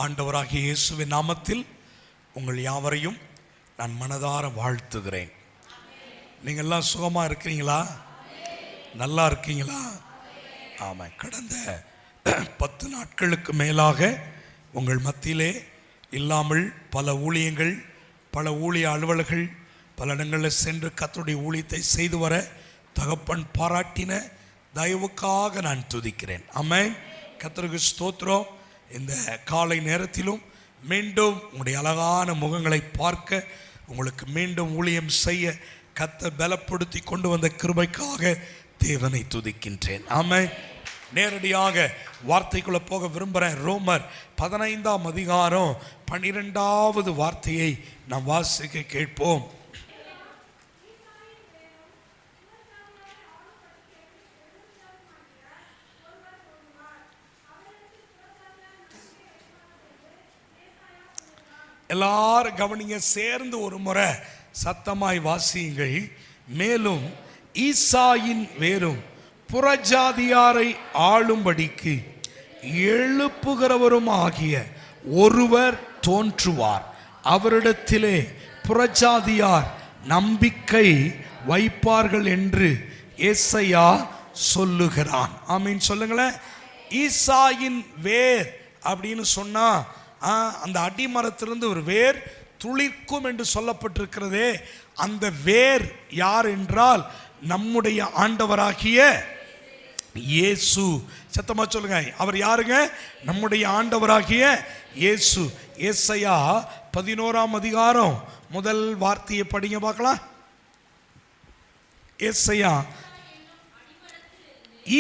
ஆண்டவராகிய இயேசுவின் நாமத்தில் உங்கள் யாவரையும் நான் மனதார வாழ்த்துகிறேன். நீங்கள் எல்லாம் சுகமாக இருக்கிறீங்களா? நல்லா இருக்கீங்களா? ஆமாம். கடந்த 10 நாட்களுக்கு மேலாக உங்கள் மத்தியிலே இல்லாமல் பல ஊழியங்கள், பல ஊழிய அலுவலர்கள் பல இடங்களில் சென்று கர்த்தருடைய ஊழியத்தை செய்து வர தகப்பன் பாராட்டின தயவுக்காக நான் துதிக்கிறேன். ஆமென். கர்த்தருக்கு ஸ்தோத்திரம். இந்த காலை நேரத்திலும் மீண்டும் உங்களுடைய அழகான முகங்களை பார்க்க, உங்களுக்கு மீண்டும் ஊழியம் செய்ய கர்த்தர் பலப்படுத்தி கொண்டு வந்த கிருபைக்காக தேவனை துதிக்கின்றேன். ஆமென். நேரடியாக வார்த்தைக்குள்ள போக விரும்புகிறேன். ரோமர் 15ஆம் அதிகாரம் 12வது வார்த்தையை நாம் வாசிக்க கேட்போம். எல்லாரும் கவனிங்க, சேர்ந்து ஒரு முறை சத்தமாய் வாசியுங்கள். மேலும் ஈசாயின் வேரும் புறஜாதியாரை ஆளும்படிக்கு எழுப்புகிறவரும் ஆகிய ஒருவர் தோன்றுவார். அவரிடத்திலே புறஜாதியார் நம்பிக்கை வைப்பார்கள் என்று ஏசாயா சொல்லுகிறான். ஆமீன் சொல்லுங்களேன். ஈசாயின் வேர் அப்படின்னு சொன்னா அந்த அடிமரத்திலிருந்து ஒரு வேர் துளிர்க்கும் என்று சொல்லப்பட்டிருக்கிறதே, அந்த வேர் யார் என்றால் நம்முடைய ஆண்டவராகிய இயேசு. சத்தமா சொல்லுங்க, அவர் யாருங்க? நம்முடைய ஆண்டவராகிய இயேசு. ஏசாயா 11ஆம் அதிகாரம் முதல் வார்த்தையை படிங்க பார்க்கலாம். ஏசாயா,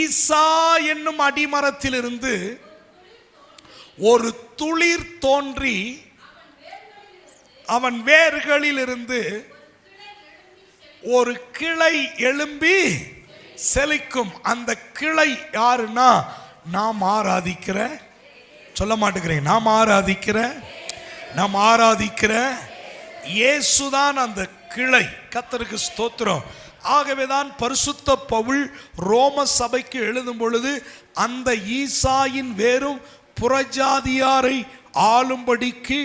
ஈசா என்னும் அடிமரத்திலிருந்து ஒரு துளிர் தோன்றி அவன் வேர்களில் இருந்து ஒரு கிளை எழும்பி செழிக்கும். அந்த கிளை யாருன்னா நாம் ஆராதிக்கிற, சொல்ல மாட்டேங்கிறேன், நாம் ஆராதிக்கிற இயேசுதான் அந்த கிளை. கர்த்தருக்கு ஸ்தோத்திரம். ஆகவேதான் பரிசுத்த பவுல் ரோம சபைக்கு எழுதும் பொழுது அந்த ஈசாயின் வேரும் புறஜாதியாரை ஆளும்படிக்கு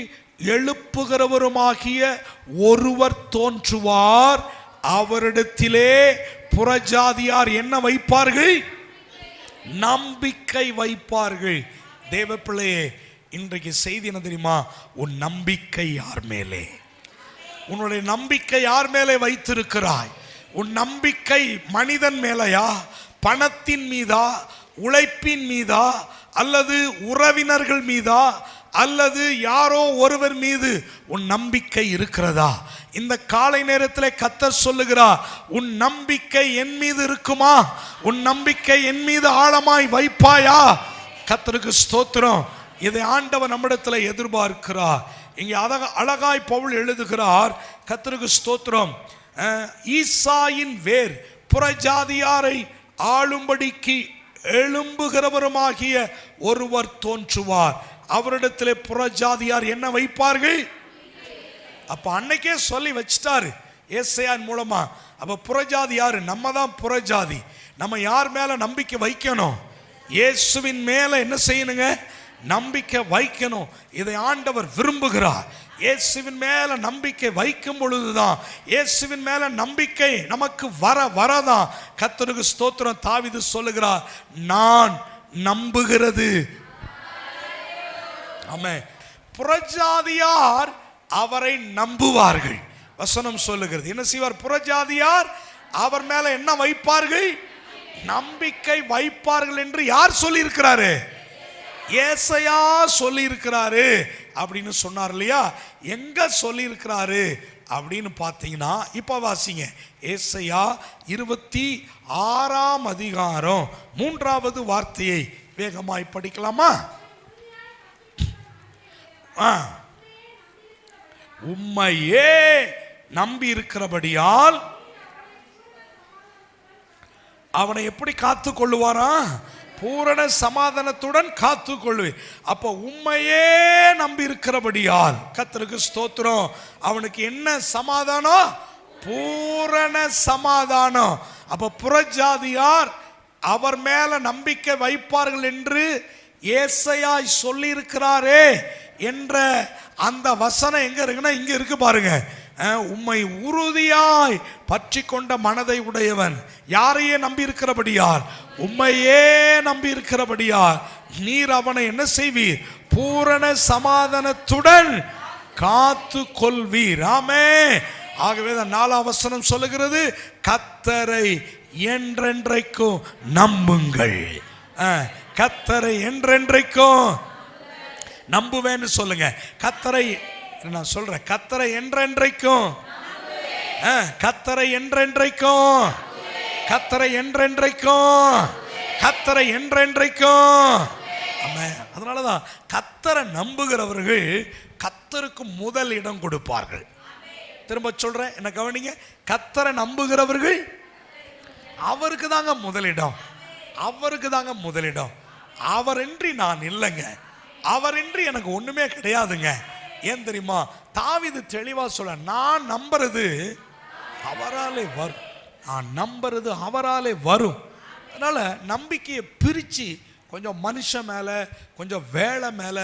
எழுப்புகிறவருமாகிய ஒருவர் தோன்றுவார். அவரிடத்திலே புறஜாதியார் என்ன வைப்பார்கள்? நம்பிக்கை வைப்பார்கள். தேவ பிள்ளையே, இன்றைக்கு செய்தி என்ன தெரியுமா? உன் நம்பிக்கை யார் மேலே? உன்னுடைய நம்பிக்கை யார் மேலே வைத்திருக்கிறாய்? உன் நம்பிக்கை மனிதன் மேலையா, பணத்தின் மீதா, உழைப்பின் மீதா, அல்லது உறவினர்கள் மீதா, அல்லது யாரோ ஒருவர் மீது உன் நம்பிக்கை இருக்கிறதா? இந்த காலை நேரத்தில் கர்த்தர் சொல்லுகிறார், உன் நம்பிக்கை என் மீது இருக்குமா? உன் நம்பிக்கை என் மீது ஆழமாய் வைப்பாயா? கர்த்தருக்கு ஸ்தோத்திரம். இதை ஆண்டவர் நம்மிடத்தில் எதிர்பார்க்கிறார். இங்கே அழகாய் பவுல் எழுதுகிறார். கர்த்தருக்கு ஸ்தோத்திரம். ஈசாயின் வேர் புறஜாதியாரை ஆளும்படிக்கு எழும்புகிறவருமாகிய ஒருவர் தோன்றுவார். அவரிடத்திலே புறஜாதியார் என்ன வைப்பார்கள்? அப்ப அன்னைக்கே சொல்லி வச்சிட்டாரு ஏசாயான் மூலமா. அப்ப புறஜாதி யாரு? நம்ம தான் புறஜாதி. நம்ம யார் மேல நம்பிக்கை வைக்கணும்? இயேசுவின் மேல என்ன செய்யணுங்க? நம்பிக்கை வைக்கணும். இதை ஆண்டவர் விரும்புகிறார். இயேசுவின் மேல நம்பிக்கை வைக்கும் பொழுதுதான், இயேசுவின் மேல நம்பிக்கை நமக்கு வரதான். கர்த்தருக்கு ஸ்தோத்திரம். தாவீது சொல்லுகிறார், நான் நம்புகிறது. ஆமென். புறஜாதியார் அவரை நம்புவார்கள். வசனம் சொல்லுகிறது. என்ன செய்வார்? புறஜாதியார் அவர் மேல என்ன வைப்பார்கள்? நம்பிக்கை வைப்பார்கள் என்று யார் சொல்லி இருக்கிறாரு? ஏசாயா சொல்லி இருக்கிறாரு அப்படின்னு சொன்னார் இல்லையா? எங்க சொல்லி இருக்கிறாரு அப்படின்னு பார்த்தீங்கன்னா, இப்ப வாசிங்க. ஏசாயா 26ஆம் அதிகாரம் 3வது வார்த்தையை வேகமாய் படிக்கலாமா? உம்மையே நம்பி இருக்கிறபடியால் அவனை எப்படி காத்து கொள்ளுவாரா? பூரண சமாதானத்துடன் காத்து கொள்ளுவேன். அப்ப உம்மையே நம்பி இருக்கிறபடியால், கர்த்தருக்கு ஸ்தோத்திரம், அவனுக்கு என்ன சமாதானம்? பூரண சமாதானம். அப்ப புறஜாதியார் அவர் மேல நம்பிக்கை வைப்பார்கள் என்று ஏசாயா சொல்லி இருக்கிறாரே, என்ற அந்த வசனம் எங்க இருக்குன்னா இங்க இருக்கு பாருங்க. உம்மை உறுதியாய் பற்றி கொண்ட மனதை உடையவன். யாரையே நம்பி இருக்கிறபடியால், உம்மையே நம்பி இருக்கிறபடியால் நீர் அவனை என்ன செய்வீர்? பூரண சமாதானத்துடன் காத்து கொள்வீர். ஆமே. ஆகவே தான் 4ஆம் வசனம் சொல்லுகிறது, கர்த்தரை என்றென்றைக்கும் நம்புங்கள். கர்த்தரை என்றென்றைக்கும் நம்புவேன்னு சொல்லுங்க. கர்த்தரை நான் சொல்றேன், கர்த்தரை என்றென்றைக்கும், கர்த்தரை என்றென்றைக்கும், கர்த்தரை என்றென்றைக்கும், கர்த்தரை என்றென்றைக்கும். அதனாலதான் கர்த்தரை நம்புகிறவர்கள் கர்த்தருக்கு முதல் இடம் கொடுப்பார்கள். திரும்ப சொல்றேன், என்ன கவனிங்க. கர்த்தரை நம்புகிறவர்கள் அவருக்கு தாங்க முதலிடம், அவருக்கு தாங்க முதலிடம். அவரின்றி நான் இல்லைங்க, அவரின்றி எனக்கு ஒண்ணுமே கிடையாதுங்க. ஏன் தெரியுமா? தாவீது தெளிவா சொல்ல, நான் நம்புறது அவராலே வரும், நான் நம்புறது அவராலே வரும். அதனால நம்பிக்கையை பிரிச்சு கொஞ்சம் மனுஷன் மேல, கொஞ்சம் வேலை மேல,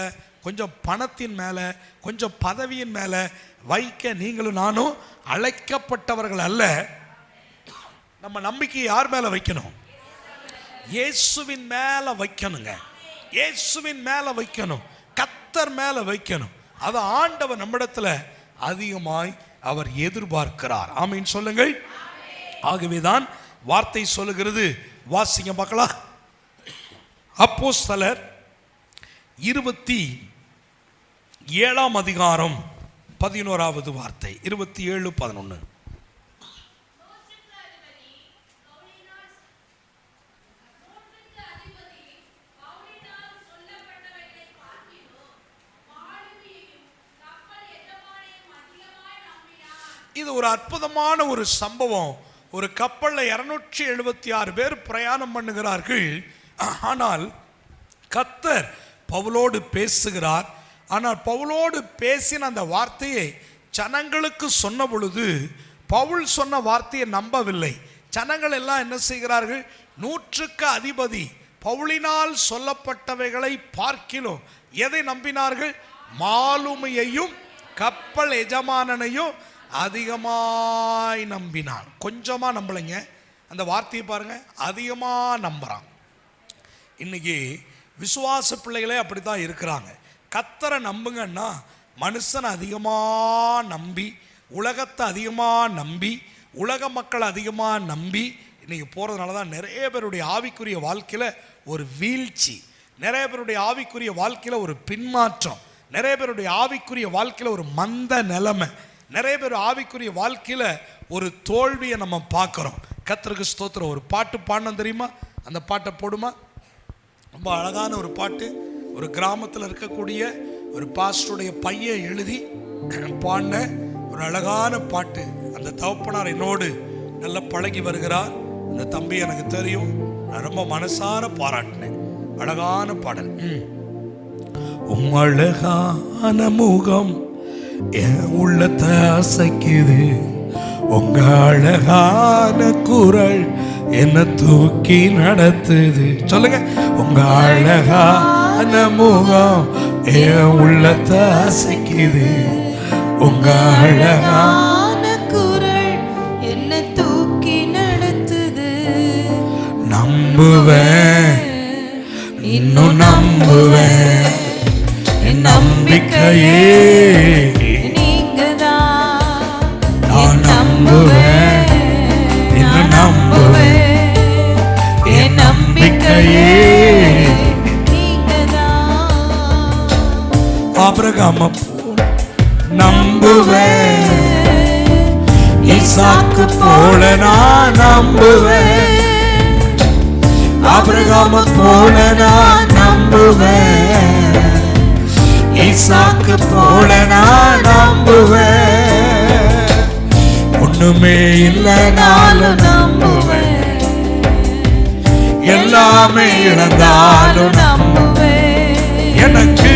கொஞ்சம் பணத்தின் மேல, கொஞ்சம் பதவியின் மேல வைக்க நீங்களும் நானும் அழைக்கப்பட்டவர்கள் அல்ல. நம்ம நம்பிக்கையை யார் மேல வைக்கணும்? இயேசுவின் மேல வைக்கணுங்க. இயேசுவின் மேல வைக்கணும், கர்த்தர் மேல வைக்கணும். அது ஆண்டவர் நம்மிடத்துல அதிகமாய் அவர் எதிர்பார்க்கிறார். ஆமீன் சொல்லுங்கள். ஆகவேதான் வார்த்தை சொல்லுகிறது, வாசிங்க பார்க்கலாம். அப்போஸ்தலர் 27ஆம் அதிகாரம் 11வது வார்த்தை. 27:11. இது ஒரு அற்புதமான ஒரு சம்பவம். ஒரு கப்பல்ல 276 பேர் பிரயாணம் பண்ணுகிறார்கள். ஆனால் கர்த்தர் பவுலோடு பேசுகிறார். ஆனால் பவுலோடு பேசின அந்த வார்த்தையை ஜனங்களுக்கு சொன்ன பொழுது பவுல் சொன்ன வார்த்தையை நம்பவில்லை. ஜனங்கள் எல்லாம் என்ன செய்கிறார்கள்? 100க்கு அதிபதி பவுலினால் சொல்லப்பட்டவைகளை பார்க்கிலும் எதை நம்பினார்கள்? மாலுமியையும் கப்பல் எஜமானனையும் அதிகமாய் நம்பினான். கொஞ்சமா நம்பலைங்க, அந்த வார்த்தையை பாருங்க, அதிகமா நம்புறான். இன்னைக்கு விசுவாச பிள்ளைகளே அப்படித்தான் இருக்கிறாங்க. கர்த்தரை நம்புங்கன்னா மனுஷனை அதிகமா நம்பி, உலகத்தை அதிகமா நம்பி, உலக மக்கள் அதிகமா நம்பி இன்னைக்கு போறதுனால தான் நிறைய பேருடைய ஆவிக்குரிய வாழ்க்கையில ஒரு வீழ்ச்சி, நிறைய பேருடைய ஆவிக்குரிய வாழ்க்கையில ஒரு பின்மாற்றம், நிறைய பேருடைய ஆவிக்குரிய வாழ்க்கையில ஒரு மந்த நிலைமை, நிறைய பேர் ஆவிக்குரிய வாழ்க்கையில ஒரு தோல்வியை நம்ம பார்க்கிறோம். கர்த்தருக்கு ஸ்தோத்திரம். ஒரு பாட்டு பாடணும் தெரியுமா? அந்த பாட்டை போடுமா? ரொம்ப அழகான ஒரு பாட்டு. ஒரு கிராமத்தில் இருக்கக்கூடிய ஒரு பாஸ்டருடைய பையன் எழுதி பாடின ஒரு அழகான பாட்டு. அந்த தகப்பனார் என்னோடு நல்ல பழகி வருகிறார். அந்த தம்பி எனக்கு தெரியும், நான் ரொம்ப மனசார பாராட்டினேன். அழகான பாடல். அழகான முகம் என் உள்ளத்தை அசைக்குது, உங்க அழகான குரல் என்ன தூக்கி நடத்துது. சொல்லுங்க. உங்க அழகான முகம் என் உள்ளத்தை அசைக்குது, உங்க அழகான குரல் என்ன தூக்கி நடத்துது. நம்புவேன், இன்னும் நம்புவேன், என் நம்பிக்கையே நீங்கதான். நான் நம்புவேன், இன்னும் நம்புவேன், என் நம்பிக்கையே நீங்கதான். ஆபிரகாம நம்புவேன், ஈசாக்கு போல நான் நம்புவேன், ஆபிரகாம போல நான் நம்புவேன், ஈசாக்கு போல நான் நம்புவேன். ஒண்ணுமே இல்லைனாலும் நம்புவேன், எல்லாமே இழந்தாலும் நம்புவேன். எனக்கு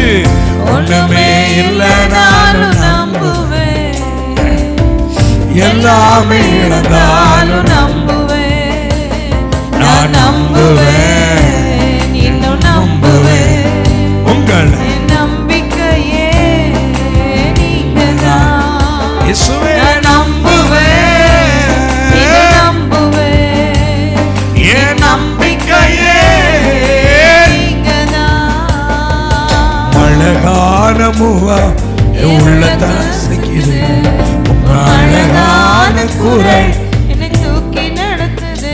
ஒண்ணுமே இல்லைனாலும் நம்புவேன், எல்லாமே இழந்தாலும் நம்புவேன். நான் நம்புவேன், இன்னும் நம்புவேன், உங்களை நம்பிக்கையே அழகான முகம் உள்ளத்தை அசைக்குது. உங்க அழகான குரல் என்னை தூக்கி நடத்துது.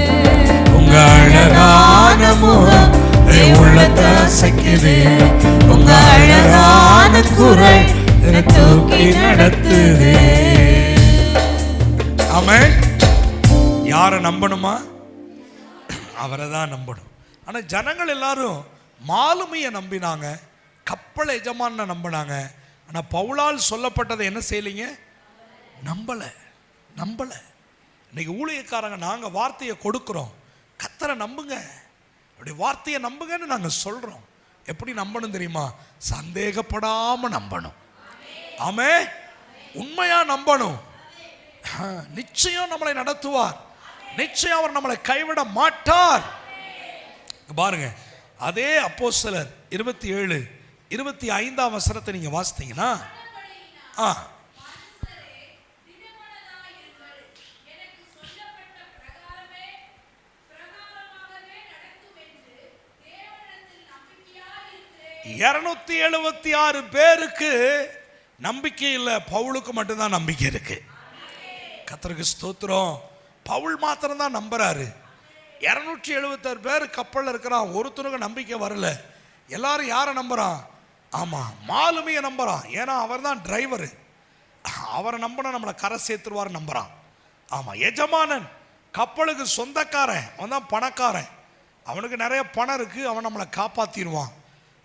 உங்க அழகான முகம் உள்ளத்தை அசைக்குது. உங்க அழகான குரல் என்னை தூக்கி நடத்துது. ஆமென். யாரை நம்பணுமா? அவரை தான் நம்பணும். ஆனா ஜனங்கள் எல்லாரும் மாலுமியை நம்பினாங்க, கப்பல் எஜமான நம்பினாங்க. ஆனா பவுலால் சொல்லப்பட்டதை என்ன செய்யலைங்க? நம்பல. இன்னைக்கு ஊழியக்காரங்க நாங்க வார்த்தையை கொடுக்கிறோம், கர்த்தரை நம்புங்க, அப்படி வார்த்தையை நம்புங்கன்னு நாங்க சொல்றோம். எப்படி நம்பணும் தெரியுமா? சந்தேகப்படாம நம்பணும். ஆமென். உண்மையா நம்பணும். நிச்சயம் நம்மளை நடத்துவார், நிச்சயம் அவர் நம்மளை கைவிட மாட்டார். பாருங்க, அதே அப்போஸ்தலர் 27:25 வசனத்தை நீங்க வாசித்தீங்கன்னா, இருநூத்தி 276 பேருக்கு நம்பிக்கை இல்லை, பவுலுக்கு மட்டும்தான் நம்பிக்கை இருக்கு. கர்த்தருக்கு ஸ்தோத்திரம். பவுல் மாத்திரம் தான் நம்புறாரு. 276 பேர் கப்பல்ல இருக்கிறான், ஒருத்தருக்கு நம்பிக்கை வரல. எல்லாரும் யாரை நம்புறான்? ஆமா, மாலுமியை நம்புறான். ஏன்னா அவர் தான் டிரைவர், அவரை நம்பினா நம்மளை கரை சேர்த்துருவார் நம்புறான். ஆமா, எஜமானன் கப்பலுக்கு சொந்தக்காரன், அவன் தான் பணக்காரன், அவனுக்கு நிறைய பணம் இருக்கு, அவன் நம்மளை காப்பாத்திடுவான்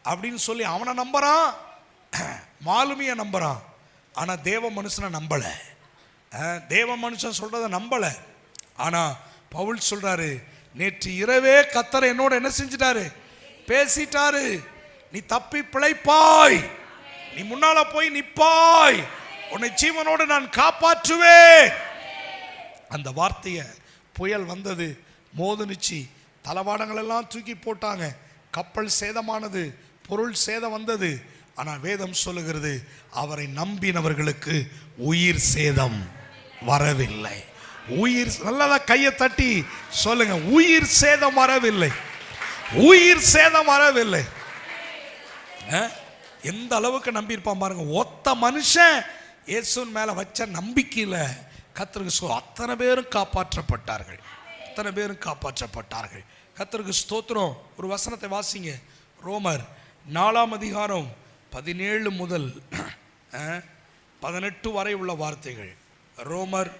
அப்படின்னு சொல்லி அவனை நம்புறான், மாலுமியை நம்புறான். ஆனா தேவ மனுஷனை நம்பல. தேவ மனுஷன் சொல்றதை நம்பல. ஆனா பவுல் சொல்றாரு, நேற்று இரவே கர்த்தர் என்னோட என்ன செஞ்சிட்டாரு? பேசிட்டாரு. நீ தப்பி பிழைப்பாய், நீ முன்னால போய் நிப்பாய், உன்னை ஜீவனோடு நான் காப்பாற்றுவேன். அந்த வார்த்தைய புயல் வந்தது, மோதுனுச்சு, தளவாடங்கள் எல்லாம் தூக்கி போட்டாங்க, கப்பல் சேதமானது, பொருள் சேதம் வந்தது. ஆனா வேதம் சொல்லுகிறது, அவரை நம்பினவர்களுக்கு உயிர் சேதம் வரவில்லை. உயிர், நல்லதா கையை தட்டி சொல்லுங்க, உயிர் சேதம் வரவில்லை, உயிர் சேதம் வரவில்லை. எந்த அளவுக்கு நம்பி இருப்பான் பாருங்க. ஒத்த மனுஷன் இயேசுவின் மேல வச்ச நம்பிக்கையில கர்த்தருக்கு அத்தனை பேரும் காப்பாற்றப்பட்டார்கள், அத்தனை பேரும் காப்பாற்றப்பட்டார்கள். கர்த்தருக்கு ஸ்தோத்திரம். ஒரு வசனத்தை வாசிங்க, ரோமர் 4:17 முதல் 18 வரை உள்ள வார்த்தைகள். ரோமர்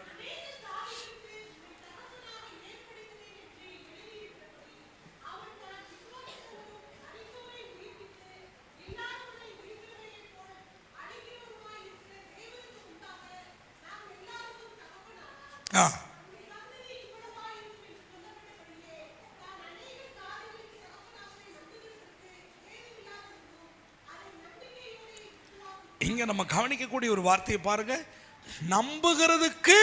இங்க நம்ம கவனிக்கக்கூடிய ஒரு வார்த்தையை பாருங்க. நம்புகிறதுக்கு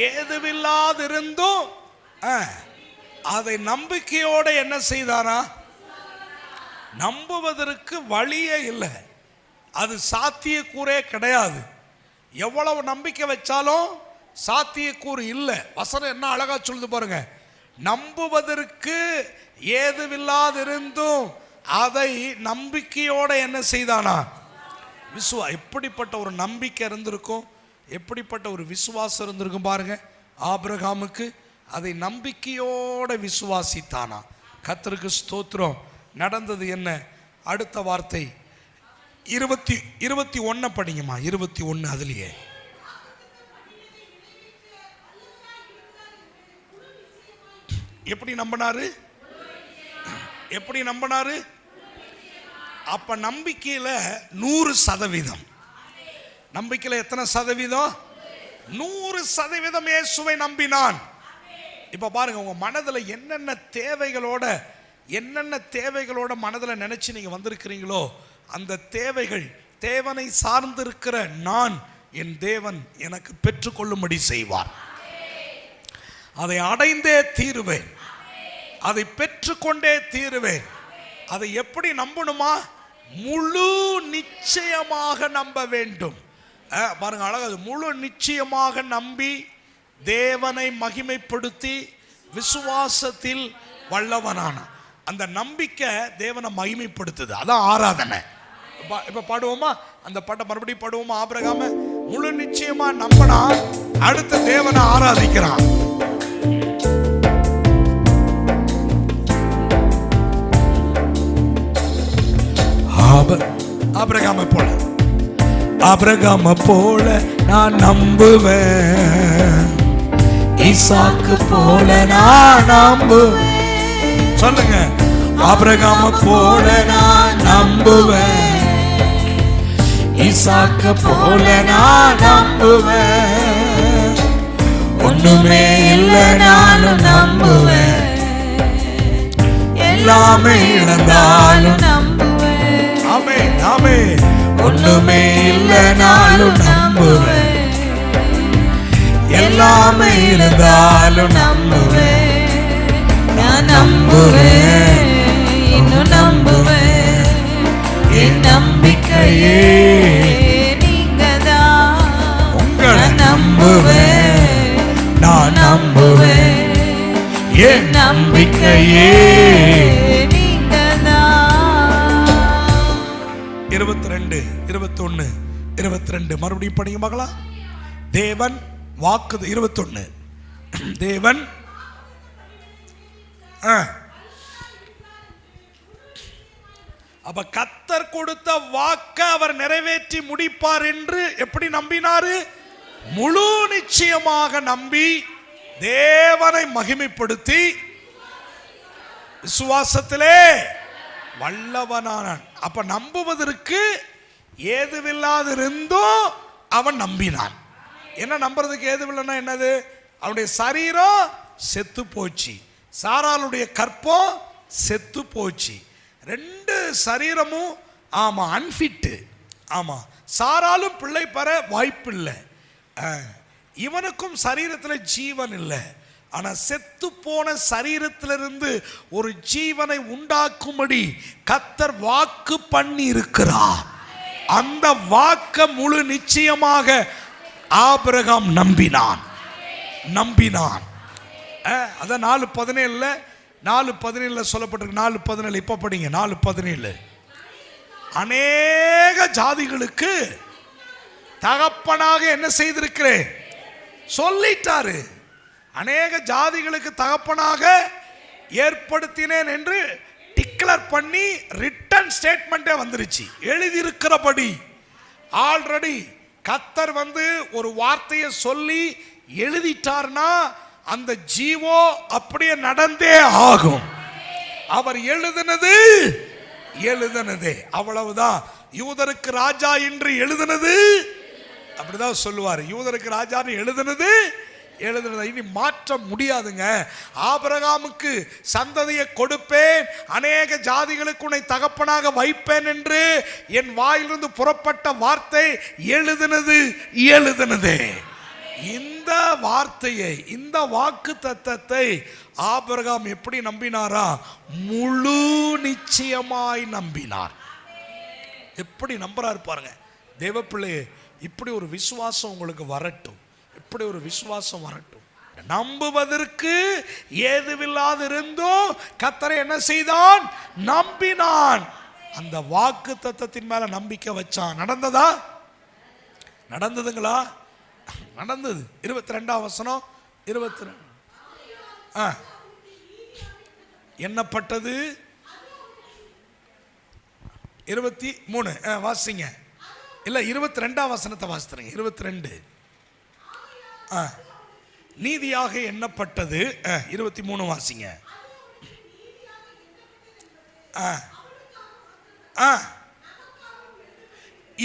ஏதுவில்லாதிருந்தும் அதை நம்பிக்கையோட என்ன செய்தாரா? நம்புவதற்கு வழியே இல்லை, அது சாத்தியக்கூறே கிடையாது. எவ்வளவு நம்பிக்கை வச்சாலும் சாத்தியக்கூறு இல்லை. வசனம் என்ன அழகா சொல்லுது பாருங்க. நம்புவதற்கு ஏதுவில்லாதிருந்தும் அதை நம்பிக்கையோட என்ன செய்தானா? எப்படிப்பட்ட ஒரு நம்பிக்கை இருந்திருக்கும், எப்படிப்பட்ட ஒரு விசுவாசம் இருந்திருக்கும் பாருங்க. ஆபிரகாமுக்கு அதை நம்பிக்கையோட விசுவாசித்தானா. கர்த்தருக்கு ஸ்தோத்திரம். நடந்தது என்ன? அடுத்த வார்த்தை 21 படிங்கம்மா. 21 அதுலயே எப்படி நம்பினாரு? எப்படி நம்பினாரு? அப்ப நம்பிக்கையில 100%. நம்பிக்கையில எத்தனை சதவீதம்? 100% இயேசுவை நம்பினான். இப்ப பாருங்க, உங்க மனதுல என்னென்ன தேவைகளோட மனதுல நினைச்சு நீங்க வந்திருக்கிறீங்களோ, அந்த தேவைகள் தேவனை சார்ந்திருக்கிற நான், என் தேவன் எனக்கு பெற்றுக்கொள்ளும்படி செய்வார். அதை அடைந்தே தீருவேன், அதை பெற்றுக்கொண்டே தீருவேன். அதை எப்படி நம்பணுமா? முழு நிச்சயமாக நம்ப வேண்டும். பாருங்க அழகா, முழு நிச்சயமாக நம்பி தேவனை மகிமைப்படுத்தி விசுவாசத்தில் வல்லவனான அந்த நம்பிக்கை தேவனை மகிமைப்படுத்துது. அதான் ஆராதனை. இப்ப பாடுவோமா? அந்த பாட்டை மறுபடியும் பாடுவோமா? ஆபிரகாம முழு நிச்சயமா நம்பினா அடுத்த தேவனை ஆராதிக்கிறான். ஆபிரகாம போல நான் நம்புவேன், ஈசாக்கு போல நான் நம்புவேன். சொல்லுங்க, ஆபிரகாம போல நான் நம்புவேன், ஈசாக்கு போல நான் நம்புவேன். ஒண்ணுமே இல்லை நானும் நம்புவேன், எல்லாமே இழந்தாலும் நம்புவேன். ஆமே ஆமே. ஒண்ணுமே இல்லை நானும் நம்புவேன், எல்லாமே இருந்தாலும் நம்புவேன். நான் நம்புவேன், இன்னும் நம்புவேன். என் நம்பிக்கையே நீங்கதான். உங்களை நம்புவேன், நான் நம்புவேன். என் நம்பிக்கையே நீங்கதான். 22, 21, 22 மறுபடியும் படிங்க மகளா. தேவன் வாக்கு 21. தேவன் அப்ப கர்த்தர் கொடுத்த வாக்க அவர் நிறைவேற்றி முடிப்பார் என்று எப்படி நம்பினாரு? முழு நிச்சயமாக நம்பி தேவனை மகிமைப்படுத்தி விசுவாசத்திலே வல்லவனானான். அப்ப நம்புவதற்கு ஏதுவில்லாதிருந்தும் அவன் நம்பினான். என்ன நம்புறதுக்கு ஏதுவில்லைன்னா என்னது? அவனுடைய சரீரம் செத்து போச்சு, சாராளுடைய கற்பம் செத்து போச்சு. ரெண்டு சரீரமும் ஆமா அன்ஃபிட்டு. ஆமா, சாராலும் பிள்ளை பெற வாய்ப்பு இல்லை, இவனுக்கும் சரீரத்தில் ஜீவன் இல்லை. ஆனா செத்து போன சரீரத்திலிருந்து ஒரு ஜீவனை உண்டாக்கும்படி கர்த்தர் வாக்கு பண்ணி இருக்கிறார். அந்த வாக்க முழு நிச்சயமாக ஆபிரகாம் நம்பினான். அதான் 4:17 சொல்லப்பட்டிருக்கு. 4:17 இப்ப படிங்க. 4:17 அநேக ஜாதிகளுக்கு தகப்பனாக என்ன செய்திருக்கிறேன் சொல்லிட்டாரு. அநேக ஜாதிகளுக்கு தகப்பனாக ஏற்படுத்தினேன் என்று டிக்ளேர் பண்ணி ரிட்டன் ஸ்டேட்மெண்டே வந்துருச்சு. எழுதியிருக்கிறபடி ஆல்ரெடி கர்த்தர் ஒரு வார்த்தையை சொல்லி எழுதிட்டார்னா அந்த ஜீவோ அப்படியே நடந்தே ஆகும். அவர் எழுதினதே அவ்வளவுதான். யூதருக்கு ராஜா என்று எழுதினது அப்படிதான் சொல்லுவார். யூதருக்கு ராஜா எழுதினது இனி மாற்ற முடியாதுங்க. ஆபிரகாமுக்கு சந்ததியை கொடுப்பேன், அநேக ஜாதிகளுக்கு உன்னை தகப்பனாக வைப்பேன் என்று என் வாயிலிருந்து புறப்பட்ட வார்த்தை எழுதினதே. இந்த வார்த்தையை, இந்த வாக்கு தத்தத்தை ஆபிரகாம் எப்படி நம்பினாரா? முழு நிச்சயமாய் நம்பினார். எப்படி நம்புறாரு பாருங்க தேவப்பிள்ளையே. இப்படி ஒரு விசுவாசம் உங்களுக்கு வரட்டும், இப்படி ஒரு விசுவாசம் வரட்டும். நம்புவதற்கு ஏதுவில்லாதிருந்தும் கர்த்தரை என்ன செய்தான்? நம்பினான். அந்த வாக்கு தத்தத்தின் மேல நம்பிக்கை வச்சான். நடந்ததா? நடந்ததுங்களா? நடந்தது. 22ஆம் வசனம் 22 எண்ணப்பட்டது 23 வாசிங்க. இல்ல 22ஆம் வசனத்தை வாசித்துறீங்க. 22 நீதியாக எண்ணப்பட்டது 23 வாசிங்க.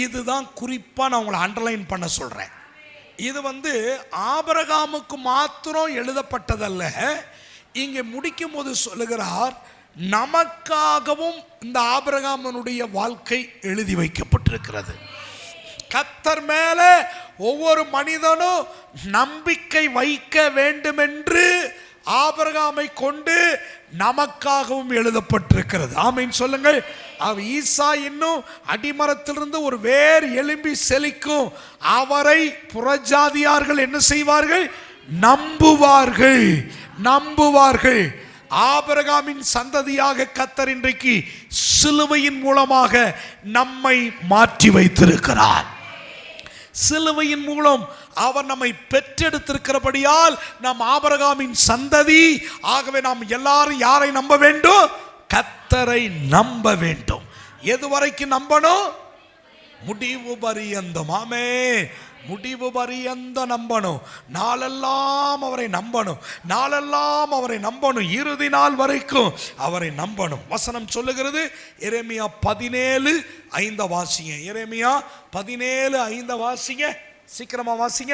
இதுதான் குறிப்பா நான் உங்களை அண்டர்லைன் பண்ண சொல்றேன். இது ஆபிரகாமுக்கு மாத்திரம் எழுதப்பட்டதல்ல. இங்கே முடிக்கும் போது சொல்லுகிறார், நமக்காகவும் இந்த ஆபிரகாமனுடைய வாழ்க்கை எழுதி வைக்கப்பட்டிருக்கிறது. கர்த்தர் மேல ஒவ்வொரு மனிதனும் நம்பிக்கை வைக்க வேண்டும் என்று ஆபிரகாமை கொண்டு நமக்காகவும் எழுதப்பட்டிருக்கிறது. ஆமீன் சொல்லுங்கள். ஈசா இன்னும் அடிமரத்திலிருந்து ஒரு வேர் எழும்பி செழிக்கும். அவரை புறஜாதியார்கள் என்ன செய்வார்கள்? நம்புவார்கள். ஆபிரகாமின் சந்ததியாக கர்த்தர் இன்றைக்கு சிலுவையின் மூலமாக நம்மை மாற்றி வைத்திருக்கிறார். சிலுவையின் மூலம் அவர் நம்மை பெற்றெடுத்திருக்கிறபடியால் நாம் ஆபிரகாமின் சந்ததி. ஆகவே நாம் எல்லாரும் யாரை நம்ப வேண்டும்? கர்த்தரை நம்ப வேண்டும். எதுவரைக்கும் நம்பணும்? முடிவு பரியந்தம். ஆமென். முடிவு பரியந்த நம்பணும். நாளெல்லாம் அவரை நம்பணும். நாளெல்லாம் அவரை நம்பணும். இறுதி நாள் வரைக்கும் அவரை நம்பணும். வசனம் சொல்லுகிறது, எரேமியா 17:5 வாசிங்க. எரேமியா 17:5 வாசிங்க. சீக்கிரமா வாசிங்க.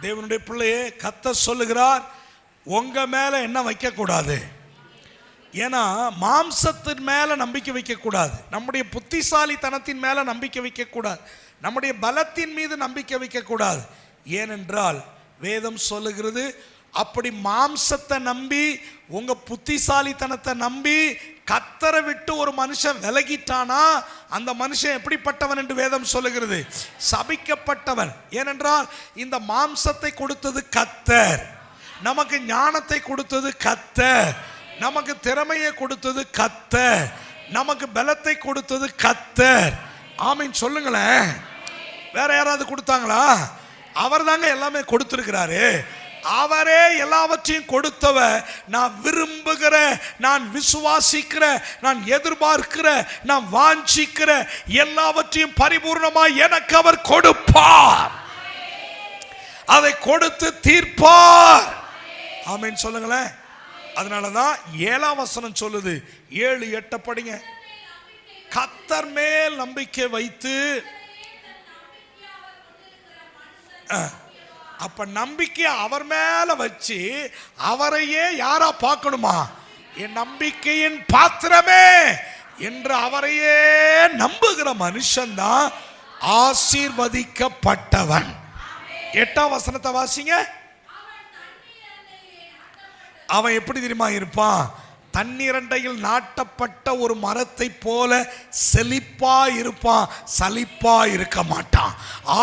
தேவனுடைய பிள்ளையே, கர்த்தர் சொல்லுகிறார், உங்க மேல என்ன வைக்க கூடாது? ஏன்னா மாம்சத்தின் மேல நம்பிக்கை வைக்க கூடாது. நம்முடைய புத்திசாலித்தனத்தின் மேல நம்பிக்கை வைக்க கூடாது. நம்முடைய பலத்தின் மீது நம்பிக்கை வைக்க கூடாது. ஏனென்றால் வேதம் சொல்லுகிறது, அப்படி மாம்சத்தை நம்பி உங்க புத்திசாலித்தனத்தை நம்பி கர்த்தரை விட்டு ஒரு மனுஷன் விலகிட்டானா அந்த மனுஷன் எப்படிப்பட்டவன் என்று வேதம் சொல்லுகிறது? சபிக்கப்பட்டவன். ஏனென்றால் இந்த மாம்சத்தை கொடுத்தது கர்த்தர், நமக்கு ஞானத்தை கொடுத்தது கர்த்தர், நமக்கு திறமையை கொடுத்தது கர்த்தர், நமக்கு பலத்தை கொடுத்தது கர்த்தர். ஆமீன் சொல்லுங்களேன். வேற யாராவது கொடுத்தாங்களா? அவர் தாங்க எல்லாமே கொடுத்திருக்கிறாரு. அவரே எல்லாவற்றையும் கொடுத்தவ. நான் விரும்புகிற, நான் விசுவாசிக்கிற, நான் எதிர்பார்க்கிற, நான் வாஞ்சிக்கிற எல்லாவற்றையும் பரிபூர்ணமாய் எனக்கு அவர் கொடுப்பார். அதை கொடுத்து தீர்ப்பார். ஆமென் சொல்லுங்களேன். அதனாலதான் 7ஆம் வசனம் சொல்லுது, 7-8 படிங்க. கர்த்தர் மேல் நம்பிக்கை வைத்து. அப்ப நம்பிக்கை அவர் மேல வச்சு அவரையே யாரா பார்க்கணுமா? என் நம்பிக்கையின் பாத்திரமே என்று அவரையே நம்புகிற மனுஷன்தான் ஆசீர்வதிக்கப்பட்டவன். 8ஆம் வசனத்தை வாசிங்க. அவன் எப்படி தெரியுமா இருப்பான்? தண்ணீரண்டையில் நாட்டப்பட்ட ஒரு மரத்தை போல செழிப்பா இருப்பான். சலிப்பா இருக்க மாட்டான்.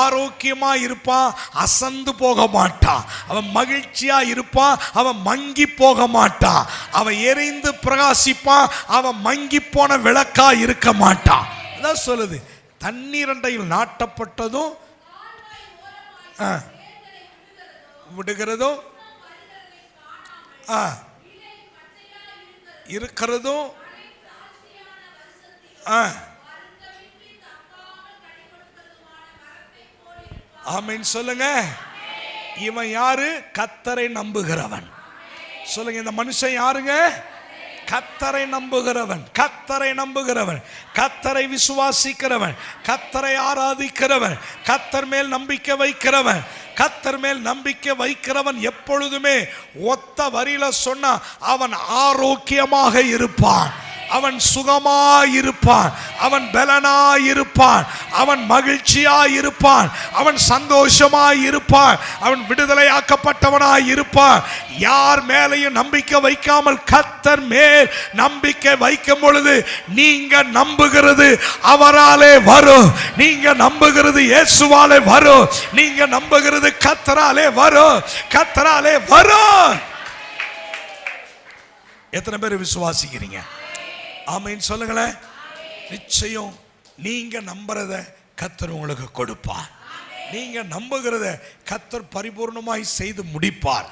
ஆரோக்கியமா இருப்பான். அசந்து போக மாட்டான். அவன் மகிழ்ச்சியா இருப்பான். அவன் மங்கி போக மாட்டான். அவன் எரிந்து பிரகாசிப்பான். அவன் மங்கி போன விளக்கா இருக்க மாட்டான். அதான் சொல்லுது, தண்ணீரண்டையில் நாட்டப்பட்டதும் விடுகிறதும் இருக்கிறதும் ஆமென் சொல்லுங்க. இவன் யாரு? கர்த்தரை நம்புகிறவன். சொல்லுங்க, இந்த மனுஷன் யாருங்க? கர்த்தரை நம்புகிறவன். கர்த்தரை நம்புகிறவன், கர்த்தரை விசுவாசிக்கிறவன், கர்த்தரை ஆராதிக்கிறவன், கர்த்தர் மேல் நம்பிக்கை வைக்கிறவன். கர்த்தர் மேல் நம்பிக்கை வைக்கிறவன் எப்பொழுதுமே ஒத்த வரியில சொன்னா அவன் ஆரோக்கியமாக இருப்பான். அவன் சுகமாயிருப்பான். அவன் பலனாயிருப்பான். அவன் மகிழ்ச்சியாயிருப்பான். அவன் சந்தோஷமாயிருப்பான். அவன் விடுதலையாக்கப்பட்டவனாயிருப்பான். யார் மேலையும் நம்பிக்கை வைக்காமல் கர்த்தர் மேல் நம்பிக்கை வைக்கும் பொழுது நீங்க நம்புகிறது அவராலே வரும். நீங்க நம்புகிறது இயேசுவாலே வரும். நீங்க நம்புகிறது கர்த்தராலே வரும். கர்த்தராலே வரும். எத்தனை பேர் விசுவாசிக்கிறீங்க? ஆமென் சொல்லுங்களேன். நிச்சயம் நீங்க நம்புறத கர்த்தர் உங்களுக்கு கொடுப்பார். நீங்க நம்புகிறத கர்த்தர் பரிபூர்ணமாய் செய்து முடிப்பார்.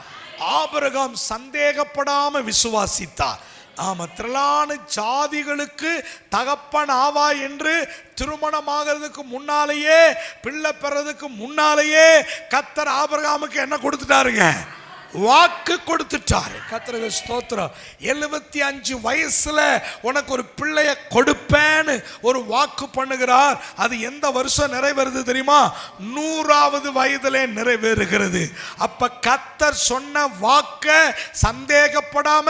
ஆபிரகாம் சந்தேகப்படாம விசுவாசித்தார். ஆமா, திரளான ஜாதிகளுக்கு தகப்பன் ஆவா என்று திருமணமாகிறதுக்கு முன்னாலேயே, பிள்ளை பெறதுக்கு முன்னாலேயே கர்த்தர் ஆபிரகாமுக்கு என்ன கொடுத்துட்டாருங்க? வாக்கு கொடுத்துட்டாரு. கர்த்தருக்கு ஸ்தோத்திரம். 75 வயசுல உனக்கு ஒரு பிள்ளைய கொடுப்பேன்னு ஒரு வாக்கு பண்ணுகிறார். அது எந்த வருஷம் நிறைவேறுது தெரியுமா? 100வது வயதிலே நிறைவேறுகிறது. அப்ப கர்த்தர் சொன்ன வாக்க சந்தேகப்படாம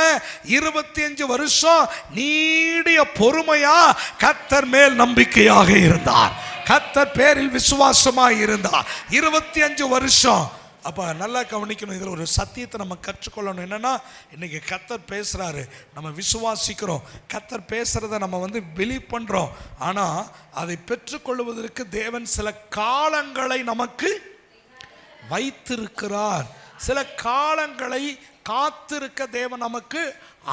25 வருஷம் நீடிய பொறுமையா கர்த்தர் மேல் நம்பிக்கையாக இருந்தார். கர்த்தர் பேரில் விசுவாசமாய் இருந்தார். 25 வருஷம் அப்போ நல்லா கவனிக்கணும். இதில் ஒரு சத்தியத்தை நம்ம கற்றுக்கொள்ளணும். என்னென்னா, இன்றைக்கி கர்த்தர் பேசுகிறாரு, நம்ம விசுவாசிக்கிறோம், கர்த்தர் பேசுகிறத நம்ம பிலீவ் பண்ணுறோம். ஆனால் அதை பெற்றுக்கொள்வதற்கு தேவன் சில காலங்களை நமக்கு வைத்திருக்கிறார். சில காலங்களை காத்திருக்க தேவன் நமக்கு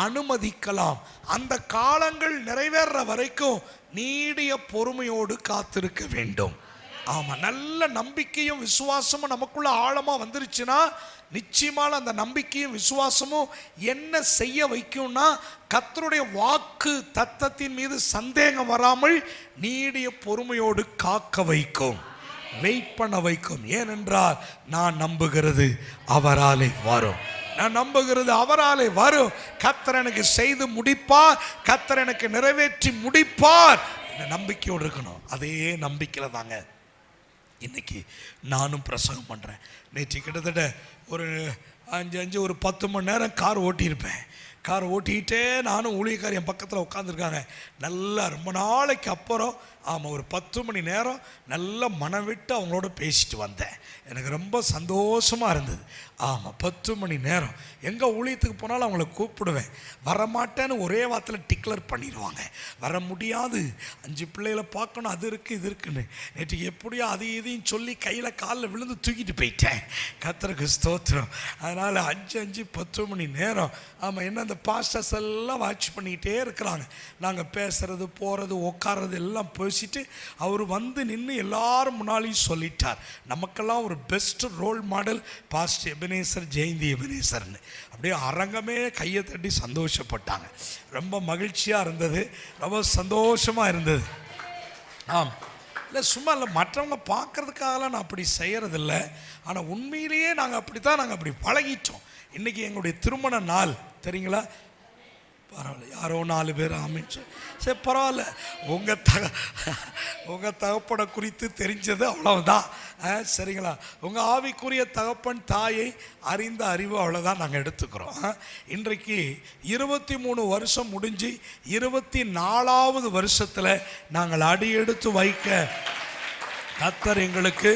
அனுமதிக்கலாம். அந்த காலங்கள் நிறைவேற வரைக்கும் நீடிய பொறுமையோடு காத்திருக்க வேண்டும். ஆமாம், நல்ல நம்பிக்கையும் விசுவாசமும் நமக்குள்ள ஆழமாக வந்துருச்சுன்னா நிச்சயமாக அந்த நம்பிக்கையும் விசுவாசமும் என்ன செய்ய வைக்கும்னா, கர்த்தருடைய வாக்கு தத்தத்தின் மீது சந்தேகம் வராமல் நீடிய பொறுமையோடு காக்க வைக்கும், வெயிட் பண்ண வைக்கும். ஏனென்றால் நான் நம்புகிறது அவராலே வரும், நான் நம்புகிறது அவராலே வரும். கர்த்தர் எனக்கு செய்து முடிப்பார், கர்த்தர் எனக்கு நிறைவேற்றி முடிப்பார். இந்த நம்பிக்கையோடு இருக்கணும். அதே நம்பிக்கையில் தாங்க இன்னைக்கு நானும் பிரசங்கம் பண்ணுறேன். நேற்று கிட்டத்தட்ட ஒரு 10 மணி நேரம் கார் ஓட்டியிருப்பேன். கார் ஓட்டிக்கிட்டே நானும் ஊழியக்காரி என் பக்கத்தில் உட்காந்துருக்காங்க. நல்லா ரொம்ப நாளைக்கு அப்புறம் ஒரு 10 மணி நேரம் நல்ல மனம் விட்டு அவங்களோட பேசிட்டு வந்தேன். எனக்கு ரொம்ப சந்தோஷமாக இருந்தது. 10 மணி நேரம் எங்கே ஊழியத்துக்கு போனாலும் அவங்கள கூப்பிடுவேன். வரமாட்டேன்னு ஒரே வாரத்தில் டிக்ளர் பண்ணிடுவாங்க. வர முடியாது, 5 பிள்ளைகளை பார்க்கணும், அது இருக்குது இது இருக்குன்னு. நேற்றுக்கு எப்படியோ இதையும் சொல்லி கையில் காலில் விழுந்து தூக்கிட்டு போயிட்டேன். கர்த்தருக்கு ஸ்தோத்திரம். அதனால் 10 மணி நேரம் என்ன அந்த பாஸ்டர்ஸ் எல்லாம் வாட்ச் பண்ணிக்கிட்டே இருக்கிறாங்க. நாங்கள் பேசுகிறது போகிறது உட்கார்றது எல்லாம் பேசிட்டு அவர் நின்று எல்லாரும் முன்னாலையும் சொல்லிட்டார். நமக்கெல்லாம் ஒரு best role model pastor Ebenezer, Jayanthi எபனேசர்னு. அப்படியே அரங்கமே கையை தட்டி சந்தோஷப்பட்டாங்க. ரொம்ப மகிழ்ச்சியாக இருந்தது, ரொம்ப சந்தோஷமாக இருந்தது. இல்லை சும்மா இல்லை, மற்றவங்க பார்க்குறதுக்காகலாம் நான் அப்படி செய்கிறதில்ல. ஆனால் உண்மையிலேயே நாங்கள் அப்படி பழகிட்டோம். இன்றைக்கி எங்களுடைய திருமண நாள் தெரியுங்களா? பரவாயில்ல, யாரோ 4 பேர் ஆமிச்சு. சரி பரவாயில்ல, உங்கள் தகப்பனை குறித்து தெரிஞ்சது அவ்வளவுதான். சரிங்களா? உங்கள் ஆவிக்குரிய தகப்பன் தாயை அறிந்த அறிவு அவ்வளோதான் நாங்கள் எடுத்துக்கிறோம். இன்றைக்கு 23 வருஷம் முடிஞ்சு 24வது வருஷத்தில் நாங்கள் அடி எடுத்து வைக்க கர்த்தர் எங்களுக்கு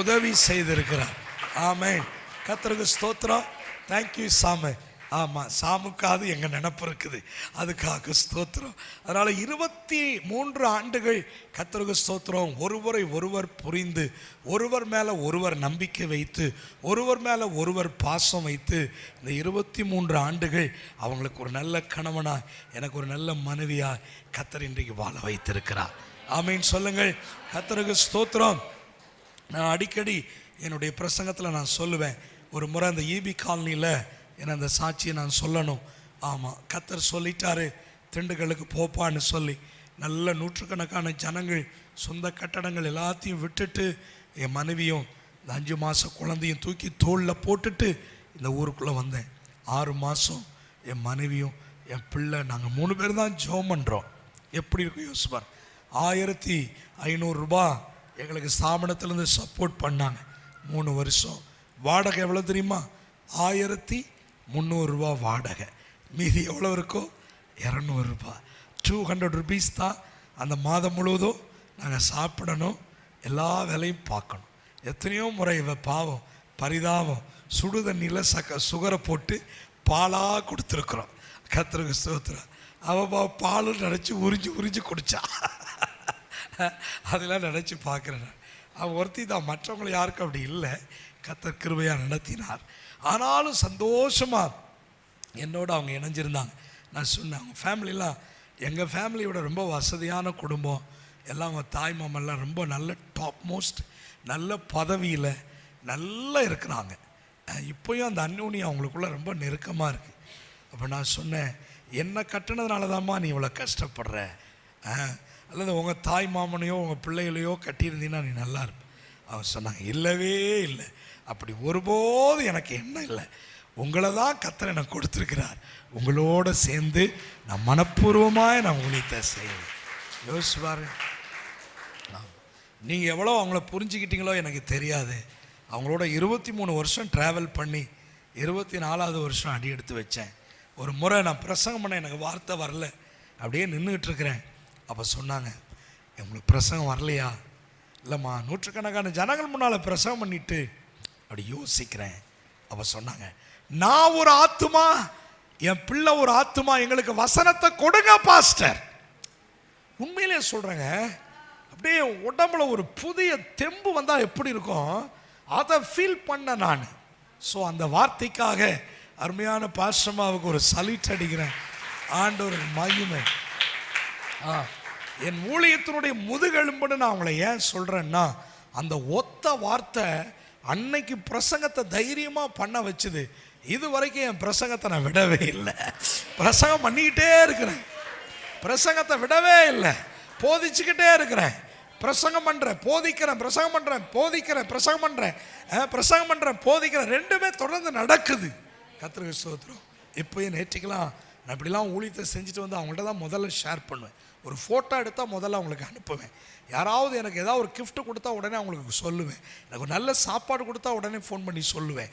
உதவி செய்திருக்கிறார். ஆமென், கர்த்தருக்கு ஸ்தோத்திரம். தேங்க்யூ சாமி. சாமுக்காவது எங்கள் நினப்பு இருக்குது, அதுக்காக ஸ்தோத்திரம். அதனால் 23 ஆண்டுகள் கர்த்தருக்கு ஸ்தோத்திரம். ஒருவரை ஒருவர் புரிந்து, ஒருவர் மேலே ஒருவர் நம்பிக்கை வைத்து, ஒருவர் மேலே ஒருவர் பாசம் வைத்து, இந்த 23 ஆண்டுகள் அவங்களுக்கு ஒரு நல்ல கணவனாக, எனக்கு ஒரு நல்ல மனைவியாக கர்த்தர் இன்றைக்கு வாழ வைத்திருக்கிறார். ஆமீன் சொல்லுங்கள். கர்த்தருக்கு ஸ்தோத்திரம். நான் அடிக்கடி என்னுடைய பிரசங்கத்தில் நான் சொல்லுவேன். ஒரு முறை அந்த ஈபி காலனியில் அந்த சாட்சியை நான் சொல்லணும். கர்த்தர் சொல்லிட்டாரு, திண்டுக்கலுக்கு போப்பான்னு சொல்லி. நல்ல நூற்றுக்கணக்கான ஜனங்கள், சொந்த கட்டடங்கள் எல்லாத்தையும் விட்டுட்டு, என் மனைவியும் இந்த 5 மாத குழந்தையும் தூக்கி தோளில் போட்டுட்டு இந்த ஊருக்குள்ளே வந்தேன். 6 மாதம் என் மனைவியும் என் பிள்ளை, நாங்கள் 3 பேர் தான் ஜெபம் பண்ணுறோம். எப்படி இருக்கும் யோசிப்பார். 1500 ரூபா எங்களுக்கு ஸ்தாபனத்திலேருந்து சப்போர்ட் பண்ணாங்க 3 வருஷம். வாடகை எவ்வளோ தெரியுமா? 1300 ரூபா வாடகை. மீதி எவ்வளோ இருக்கும்? 200 ரூபா. 200 ருபீஸ் தான் அந்த மாதம் முழுவதும் நாங்கள் சாப்பிடணும், எல்லா வேலையும் பார்க்கணும். எத்தனையோ முறை பாவம் பரிதாபம் சுடு தண்ணியில் சுகரை போட்டு பாலாக கொடுத்துருக்குறோம். கர்த்தருக்கு ஸ்தோத்திரம். அவள் பாலும் நினச்சி உறிஞ்சி குடித்தா. அதெல்லாம் நினச்சி பார்க்குறேன். அவன் ஒருத்தி தான், மற்றவங்களை யாருக்கும் அப்படி இல்லை. கர்த்தர் கிருபையாக நடத்தினார். ஆனாலும் சந்தோஷமாக என்னோட அவங்க இணைஞ்சிருந்தாங்க. நான் சொன்னேன், அவங்க ஃபேமிலிலாம் எங்கள் ஃபேமிலியோட ரொம்ப வசதியான குடும்பம். எல்லாம் அவங்க தாய் மாமெல்லாம் ரொம்ப நல்ல டாப் மோஸ்ட் நல்ல பதவியில் நல்லா இருக்கிறாங்க. இப்போயும் அந்த அந்யோன்யம் அவங்களுக்குள்ள ரொம்ப நெருக்கமாக இருக்குது. அப்போ நான் சொன்னேன், என்ன கட்டினதுனால தான்மா நீ இவ்வளோ கஷ்டப்படுற, அல்லது உங்கள் தாய் மாமனையோ உங்கள் பிள்ளைகளையோ கட்டியிருந்தீங்கன்னா நீ நல்லா இருப்ப. அவன் சொன்னாங்க, இல்லவே இல்லை, அப்படி ஒருபோது எனக்கு என்ன இல்லை, உங்களை தான் கர்த்தர் எனக்கு கொடுத்துருக்கிறார், உங்களோட சேர்ந்து நான் மனப்பூர்வமாக நான் ஊழியத்தை செய்வேன். யோசிப்பாரு, நீங்கள் எவ்வளோ அவங்கள புரிஞ்சுக்கிட்டீங்களோ எனக்கு தெரியாது. அவங்களோட 23 வருஷம் ட்ராவல் பண்ணி 24வது வருஷம் அடி எடுத்து வச்சேன். ஒரு முறை நான் பிரசங்கம் பண்ண எனக்கு வார்த்தை வரல, அப்படியே நின்றுக்கிட்டு இருக்கிறேன். அப்போ சொன்னாங்க, உங்களுக்கு பிரசங்கம் வரலையா? இல்லைம்மா, நூற்றுக்கணக்கான ஜனங்கள் முன்னால் பிரசங்கம் பண்ணிவிட்டு அப்படி யோசிக்கிறேன். அவ சொன்னாங்க, நான் ஒரு ஆத்துமா, என் பிள்ளை ஒரு ஆத்துமா, எங்களுக்கு வசனத்தை கொடுங்க பாஸ்டர். உண்மையிலே சொல்றேங்க, அப்படியே உடம்புல ஒரு புதிய தெம்பு வந்தா எப்படி இருக்கும் அதை ஃபீல் பண்ண நான். ஸோ அந்த வார்த்தைக்காக அருமையான பாஸ்டர்மாவுக்கு ஒரு சல்யூட் அடிக்கிறேன். ஆண்டவர் மகிமை. என் ஊழியத்தினுடைய முதுகெலும்புன்னு நான் அவங்கள ஏன் சொல்றேன்னா, அந்த ஒத்த வார்த்தை அன்னைக்கு பிரசங்கத்தை தைரியமாக பண்ண வச்சுது. இது வரைக்கும் என் பிரசங்கத்தை நான் விடவே இல்லை. பிரசங்கம் பண்ணிக்கிட்டே இருக்கிறேன், பிரசங்கத்தை விடவே இல்லை, போதிச்சுக்கிட்டே இருக்கிறேன். பிரசங்கம் பண்ணுறேன், போதிக்கிறேன், பிரசங்கம் பண்ணுறேன், போதிக்கிறேன், பிரசங்கம் பண்ணுறேன், பிரசங்கம் பண்ணுறேன், போதிக்கிறேன், ரெண்டுமே தொடர்ந்து நடக்குது. கர்த்தருக்கு ஸ்தோத்திரம். இப்போயும் நேற்றுக்கெல்லாம் நான் இப்படிலாம் ஊழியத்தை செஞ்சுட்டு வந்து அவங்கள்ட்ட தான் முதல்ல ஷேர் பண்ணுவேன். ஒரு ஃபோட்டோ எடுத்தால் முதல்ல அவங்களுக்கு அனுப்புவேன். யாராவது எனக்கு ஏதாவது ஒரு கிஃப்ட் கொடுத்தா உடனே அவங்களுக்கு சொல்லுவேன். எனக்கு ஒரு நல்ல சாப்பாடு கொடுத்தா உடனே ஃபோன் பண்ணி சொல்லுவேன்.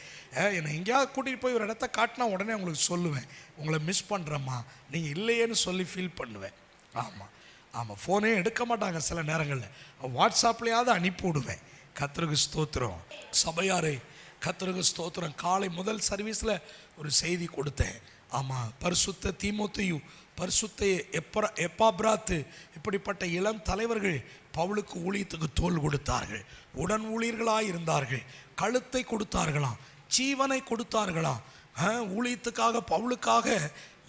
என்னை எங்கேயாவது கூட்டிகிட்டு போய் ஒரு இடத்த காட்டினா உடனே அவங்களுக்கு சொல்லுவேன், உங்களை மிஸ் பண்ணுறேம்மா, நீங்கள் இல்லையேன்னு சொல்லி ஃபீல் பண்ணுவேன். ஆமாம், ஃபோனே எடுக்க மாட்டாங்க சில நேரங்களில், வாட்ஸ்அப்லேயாவது அனுப்பி விடுவேன். கர்த்தருக்கு ஸ்தோத்திரம். சபையாரே கர்த்தருக்கு ஸ்தோத்திரம். காலை முதல் சர்வீஸில் ஒரு செய்தி கொடுத்தேன். ஆமாம், பரிசுத்த தீமோத்தேயு, பரிசுத்த எப்பாப்ராத்து, இப்படிப்பட்ட இளம் தலைவர்கள் பவுலுக்கு ஊழியத்துக்கு தோள் கொடுத்தார்கள், உடன் ஊழியர்களாக இருந்தார்கள், கழுத்தை கொடுத்தார்களாம், ஜீவனை கொடுத்தார்களாம், ஊழியத்துக்காக பவுலுக்காக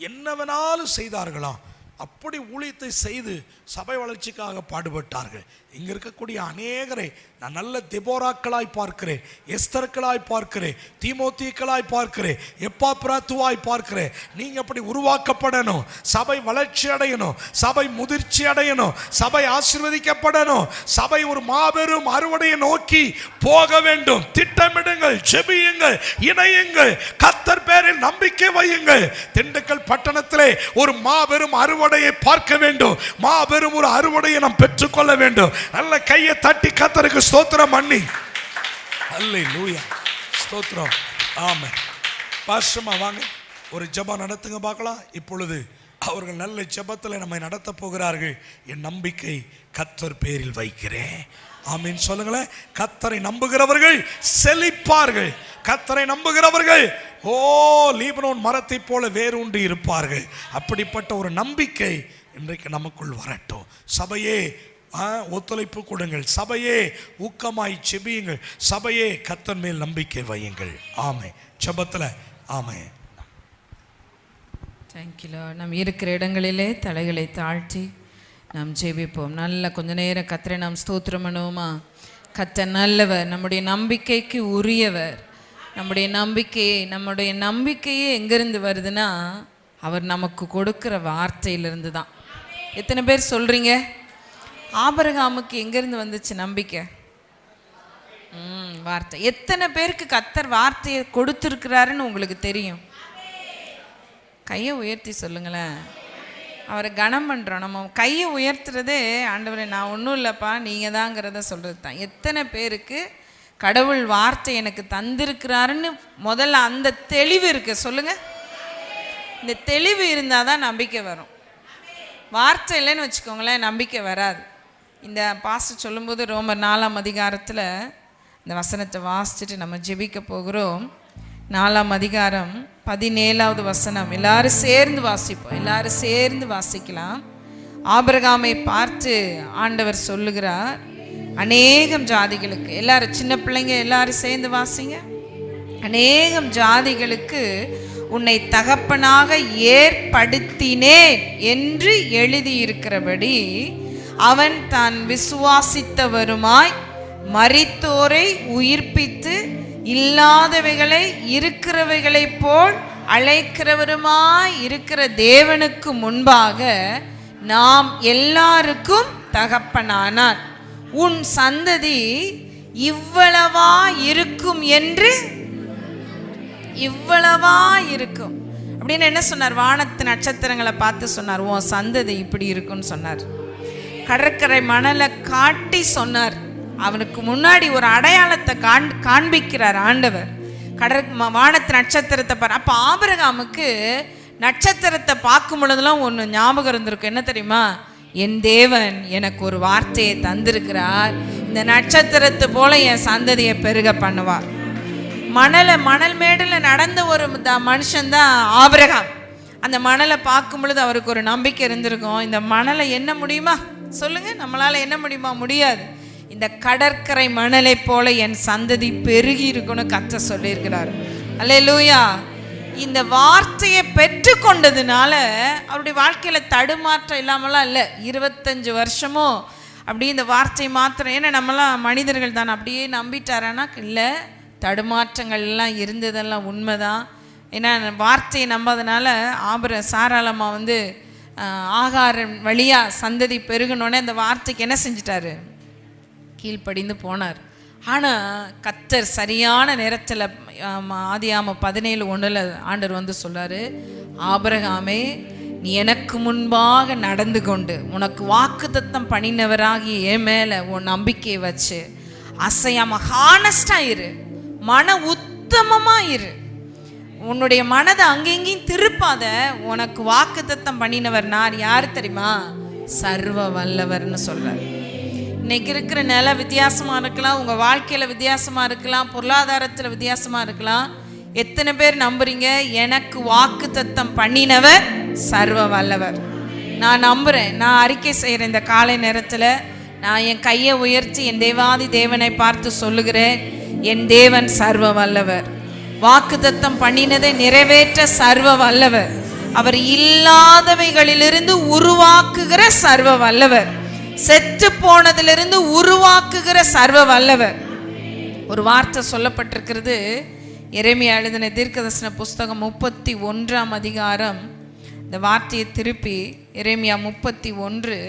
என்ன வேணாலும் செய்தார்களாம். அப்படி ஊழியத்தை செய்து சபை வளர்ச்சிக்காக பாடுபட்டார்கள். இங்கே இருக்கக்கூடிய அநேகரை நான் நல்ல தெபோராக்களாய் பார்க்கிறேன், எஸ்தர்களாய் பார்க்கிறேன், தீமோத்தேயுக்களாய் பார்க்கிறேன், எப்பாப்ராத்துவாய் பார்க்கிறேன். நீங்கள் அப்படி உருவாக்கப்படணும், சபை வளர்ச்சி அடையணும், சபை முதிர்ச்சி அடையணும், சபை ஆசீர்வதிக்கப்படணும், சபை ஒரு மாபெரும் அறுவடையை நோக்கி போக வேண்டும். திட்டமிடுங்கள், ஜெபியுங்கள், இணையுங்கள், கர்த்தர் பேரில் நம்பிக்கை வையுங்கள். திண்டுக்கல் பட்டணத்திலே ஒரு மாபெரும் அறுவடையை பார்க்க வேண்டும், மாபெரும் ஒரு அறுவடையை நாம் பெற்றுக்கொள்ள வேண்டும். நல்ல கையை தட்டி கர்த்தருக்கு ஸ்தோத்திரம் பண்ணி, அல்லேலூயா, ஸ்தோத்திரம். ஆமென். பாஸ்டர்மா வாங்க, ஒரு ஜெபம் நடத்துங்க பார்க்கலாம். இப்பொழுது அவர்கள் நல்ல ஜெபத்தில் நம்மை நடத்த போகிறார்கள். என் நம்பிக்கை கர்த்தர் பேரில் வைக்கிறேன். ஆமீன் சொல்லுங்களேன். கர்த்தரை நம்புகிறவர்கள் செழிப்பார்கள், கர்த்தரை நம்புகிறவர்கள் லீபனோன் மரத்தை போல வேரூன்றி இருப்பார்கள். அப்படிப்பட்ட ஒரு நம்பிக்கை இன்றைக்கு நமக்குள் வரட்டும். சபையே ஒத்துழைப்பு கொடுங்கள், சபையே ஊக்கமாய் செபியுங்கள், சபையே கர்த்தர் மேல் நம்பிக்கை வையுங்கள். ஆமே ஜெபத்தில் ஆமே. Thank you Lord. நாம் இருக்கிற இடங்களிலே தலைகளை தாழ்த்தி நாம் ஜெபிப்போம். நல்ல கொஞ்ச நேரம் கர்த்தரை நாம் ஸ்தோத்திரம் பண்ணுவோமா? கர்த்தர் நல்லவர், நம்முடைய நம்பிக்கைக்கு உரியவர். நம்முடைய நம்பிக்கையே எங்கேருந்து வருதுன்னா, அவர் நமக்கு கொடுக்குற வார்த்தையிலிருந்து தான். எத்தனை பேர் சொல்கிறீங்க? ஆபிரகாமுக்கு எங்கேருந்து வந்துச்சு நம்பிக்கை? வார்த்தை. எத்தனை பேருக்கு கர்த்தர் வார்த்தையை கொடுத்துருக்கிறாருன்னு உங்களுக்கு தெரியும்? கையை உயர்த்தி சொல்லுங்களேன். அவரை கனம் பண்ணுறோம். நம்ம கையை உயர்த்துறதே, ஆண்டவரே நான் ஒன்றும் இல்லைப்பா நீங்கள் தாங்கிறத சொல்கிறது தான். எத்தனை பேருக்கு கடவுள் வார்த்தை எனக்கு தந்திருக்கிறாருன்னு முதல்ல அந்த தெளிவு இருக்கு சொல்லுங்கள். இந்த தெளிவு இருந்தால் தான் நம்பிக்கை வரும். வார்த்தை இல்லைன்னு வச்சுக்கோங்களேன், நம்பிக்கை வராது. இந்த பாஸ்டர் சொல்லும்போது ரோமர் 4ஆம் அதிகாரத்தில் இந்த வசனத்தை வாசிச்சுட்டு நம்ம ஜெபிக்க போகிறோம். 4ஆம் அதிகாரம் 17வது வசனம். எல்லாரும் சேர்ந்து வாசிப்போம், எல்லாரும் சேர்ந்து வாசிக்கலாம். ஆபிரகாமை பார்த்து ஆண்டவர் சொல்லுகிறார், அநேகம் ஜாதிகளுக்கு, எல்லாரும் சின்ன பிள்ளைங்க எல்லாரும் சேர்ந்து வாசிங்க. அநேகம் ஜாதிகளுக்கு உன்னை தகப்பனாக ஏற்படுத்தினேன் என்று எழுதியிருக்கிறபடி அவன் தான் விசுவாசித்தவருமாய் மரித்தோரை உயிர்ப்பித்து இல்லாதவைகளை இருக்கிறவைகளைப் போல் அழைக்கிறவருமாய் இருக்கிற தேவனுக்கு முன்பாக நாம் எல்லாருக்கும் தகப்பனானார். உன் சந்ததி இவ்வளவா இருக்கும் என்று, இவ்வளவா இருக்கும் அப்படின்னு என்ன சொன்னார்? வானத்து நட்சத்திரங்களை பார்த்து சொன்னார், உன் சந்ததி இப்படி இருக்குன்னு சொன்னார். கடற்கரை மணலை காட்டி சொன்னார். அவனுக்கு முன்னாடி ஒரு அடையாளத்தை காண்பிக்கிறார் ஆண்டவர். வானத்து நட்சத்திரத்தை பாரு. அப்போ ஆபிரகாமுக்கு நட்சத்திரத்தை பார்க்கும் பொழுதுலாம் ஒன்று ஞாபகம் இருந்திருக்கும். என்ன தெரியுமா? என் தேவன் எனக்கு ஒரு வார்த்தையை தந்திருக்கிறார், இந்த நட்சத்திரத்தை போல என் சந்ததியை பெருக பண்ணுவார். மணல் மேடில் நடந்த ஒரு மனுஷன்தான் ஆபிரகாம். அந்த மணலை பார்க்கும் பொழுது அவருக்கு ஒரு நம்பிக்கை இருந்திருக்கும், இந்த மணலை என்ன முடியுமா சொல்லுங்க, நம்மளால என்ன முடியுமா? முடியாது. இந்த கடற்கரை மணலை போல என் சந்ததி பெருகி இருக்குன்னு கர்த்தர் சொல்லியிருக்கிறார். அல்லேலூயா. இந்த வார்த்தையை பெற்று கொண்டதுனால அவருடைய வாழ்க்கையில தடுமாற்றம் இல்லாமலாம் இல்லை. 25 வருஷமோ அப்படி இந்த வார்த்தை மாத்திரம், ஏன்னா நம்மளாம் மனிதர்கள் தான், அப்படியே நம்பிட்டாரானா இல்லை, தடுமாற்றங்கள் எல்லாம் இருந்ததெல்லாம் உண்மைதான். ஏன்னா வார்த்தையை நம்பாதனால சாராளம்மா ஆகாரம் வழியாக சந்ததி பெருகணுன்னே அந்த வார்த்தைக்கு என்ன செஞ்சிட்டாரு? கீழ்ப்படிந்து போனார். ஆனால் கர்த்தர் சரியான நேரத்தில் ஆதியாகமம் 17:1 ஆண்டவர் சொல்றாரு, ஆபிரகாமே நீ எனக்கு முன்பாக நடந்து கொண்டு உனக்கு வாக்குத்தத்தம் பண்ணினவராகி என் மேலே உன் நம்பிக்கையை வச்சு அசையாம ஹானஸ்டாக இரு, மன உத்தமமாக இரு, உன்னுடைய மனதை அங்கெங்கேயும் திருப்பாத. உனக்கு வாக்குத்தத்தம் பண்ணினவர் நான் யார் தெரியுமா? சர்வ வல்லவர்னு சொல்றார். இன்னைக்கு இருக்கிற நிலை வித்தியாசமாக இருக்கலாம், உங்கள் வாழ்க்கையில் வித்தியாசமாக இருக்கலாம், பொருளாதாரத்தில் வித்தியாசமாக இருக்கலாம். எத்தனை பேர் நம்புறீங்க எனக்கு வாக்குத்தத்தம் பண்ணினவர் சர்வ வல்லவர்? நான் நம்புகிறேன். நான் அறிக்கை செய்கிறேன் இந்த காலை நேரத்தில். நான் என் கையை உயர்த்தி என் தேவாதி தேவனை பார்த்து சொல்லுகிறேன், என் தேவன் சர்வ வல்லவர். வாக்குத்தத்தம் பண்ணினதை நிறைவேற்ற சர்வ வல்லவர். அவர் இல்லாதவைகளிலிருந்து உருவாக்குகிற சர்வ வல்லவர். செத்து போனதிலிருந்து உருவாக்குகிற சர்வ வல்லவர். ஒரு வார்த்தை சொல்லப்பட்டிருக்கிறது, எரேமியா எழுதின தீர்க்கதரிசன புஸ்தகம் 31 அதிகாரம். இந்த வார்த்தையை திருப்பி எரேமியா 31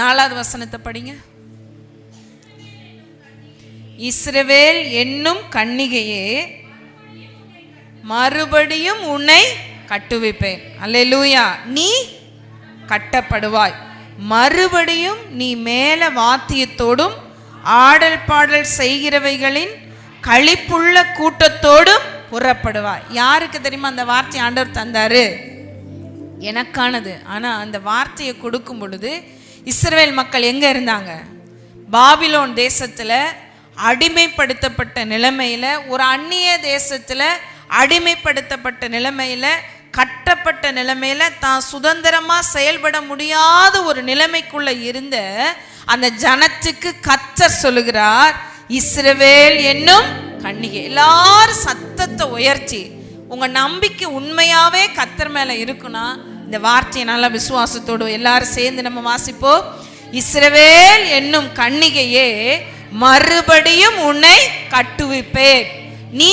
4வது வசனத்தை படிங்க. இஸ்ரவேல் என்னும் கன்னிகையே மறுபடியும் உன்னை கட்டுவிப்பேன். அல்லேலூயா. நீ கட்டப்படுவாய், மறுபடியும் நீ மேல வாத்தியத்தோடும் ஆடல் பாடல் செய்கிறவைகளின் களிப்புள்ள கூட்டத்தோடும் புறப்படுவாய். யாருக்கு தெரியுமா அந்த வார்த்தை ஆண்டவர் தந்தாரு? எனக்கானது. ஆனா அந்த வார்த்தையை கொடுக்கும் பொழுது இஸ்ரவேல் மக்கள் எங்க இருந்தாங்க? பாபிலோன் தேசத்துல அடிமைப்படுத்தப்பட்ட நிலைமையில, ஒரு அந்நிய தேசத்துல அடிமைப்படுத்தப்பட்ட நிலைமையில, கட்டப்பட்ட நிலைமையில, தான் சுதந்திரமா செயல்பட முடியாத ஒரு நிலைமைக்குள்ள இருந்த அந்த ஜனத்துக்கு கர்த்தர் சொல்லுகிறார், இஸ்ரவேல் என்னும் கன்னிகை. எல்லாரும் சத்தத்தை உயர்த்தி, உங்க நம்பிக்கை உண்மையாவே கர்த்தர் மேல இருக்குன்னா இந்த வார்த்தையை நல்ல விசுவாசத்தோடு எல்லாரும் சேர்ந்து நம்ம வாசிப்போம். இஸ்ரவேல் என்னும் கன்னிகையே மறுபடியும் உன்னை கட்டுவிப்பேன், நீ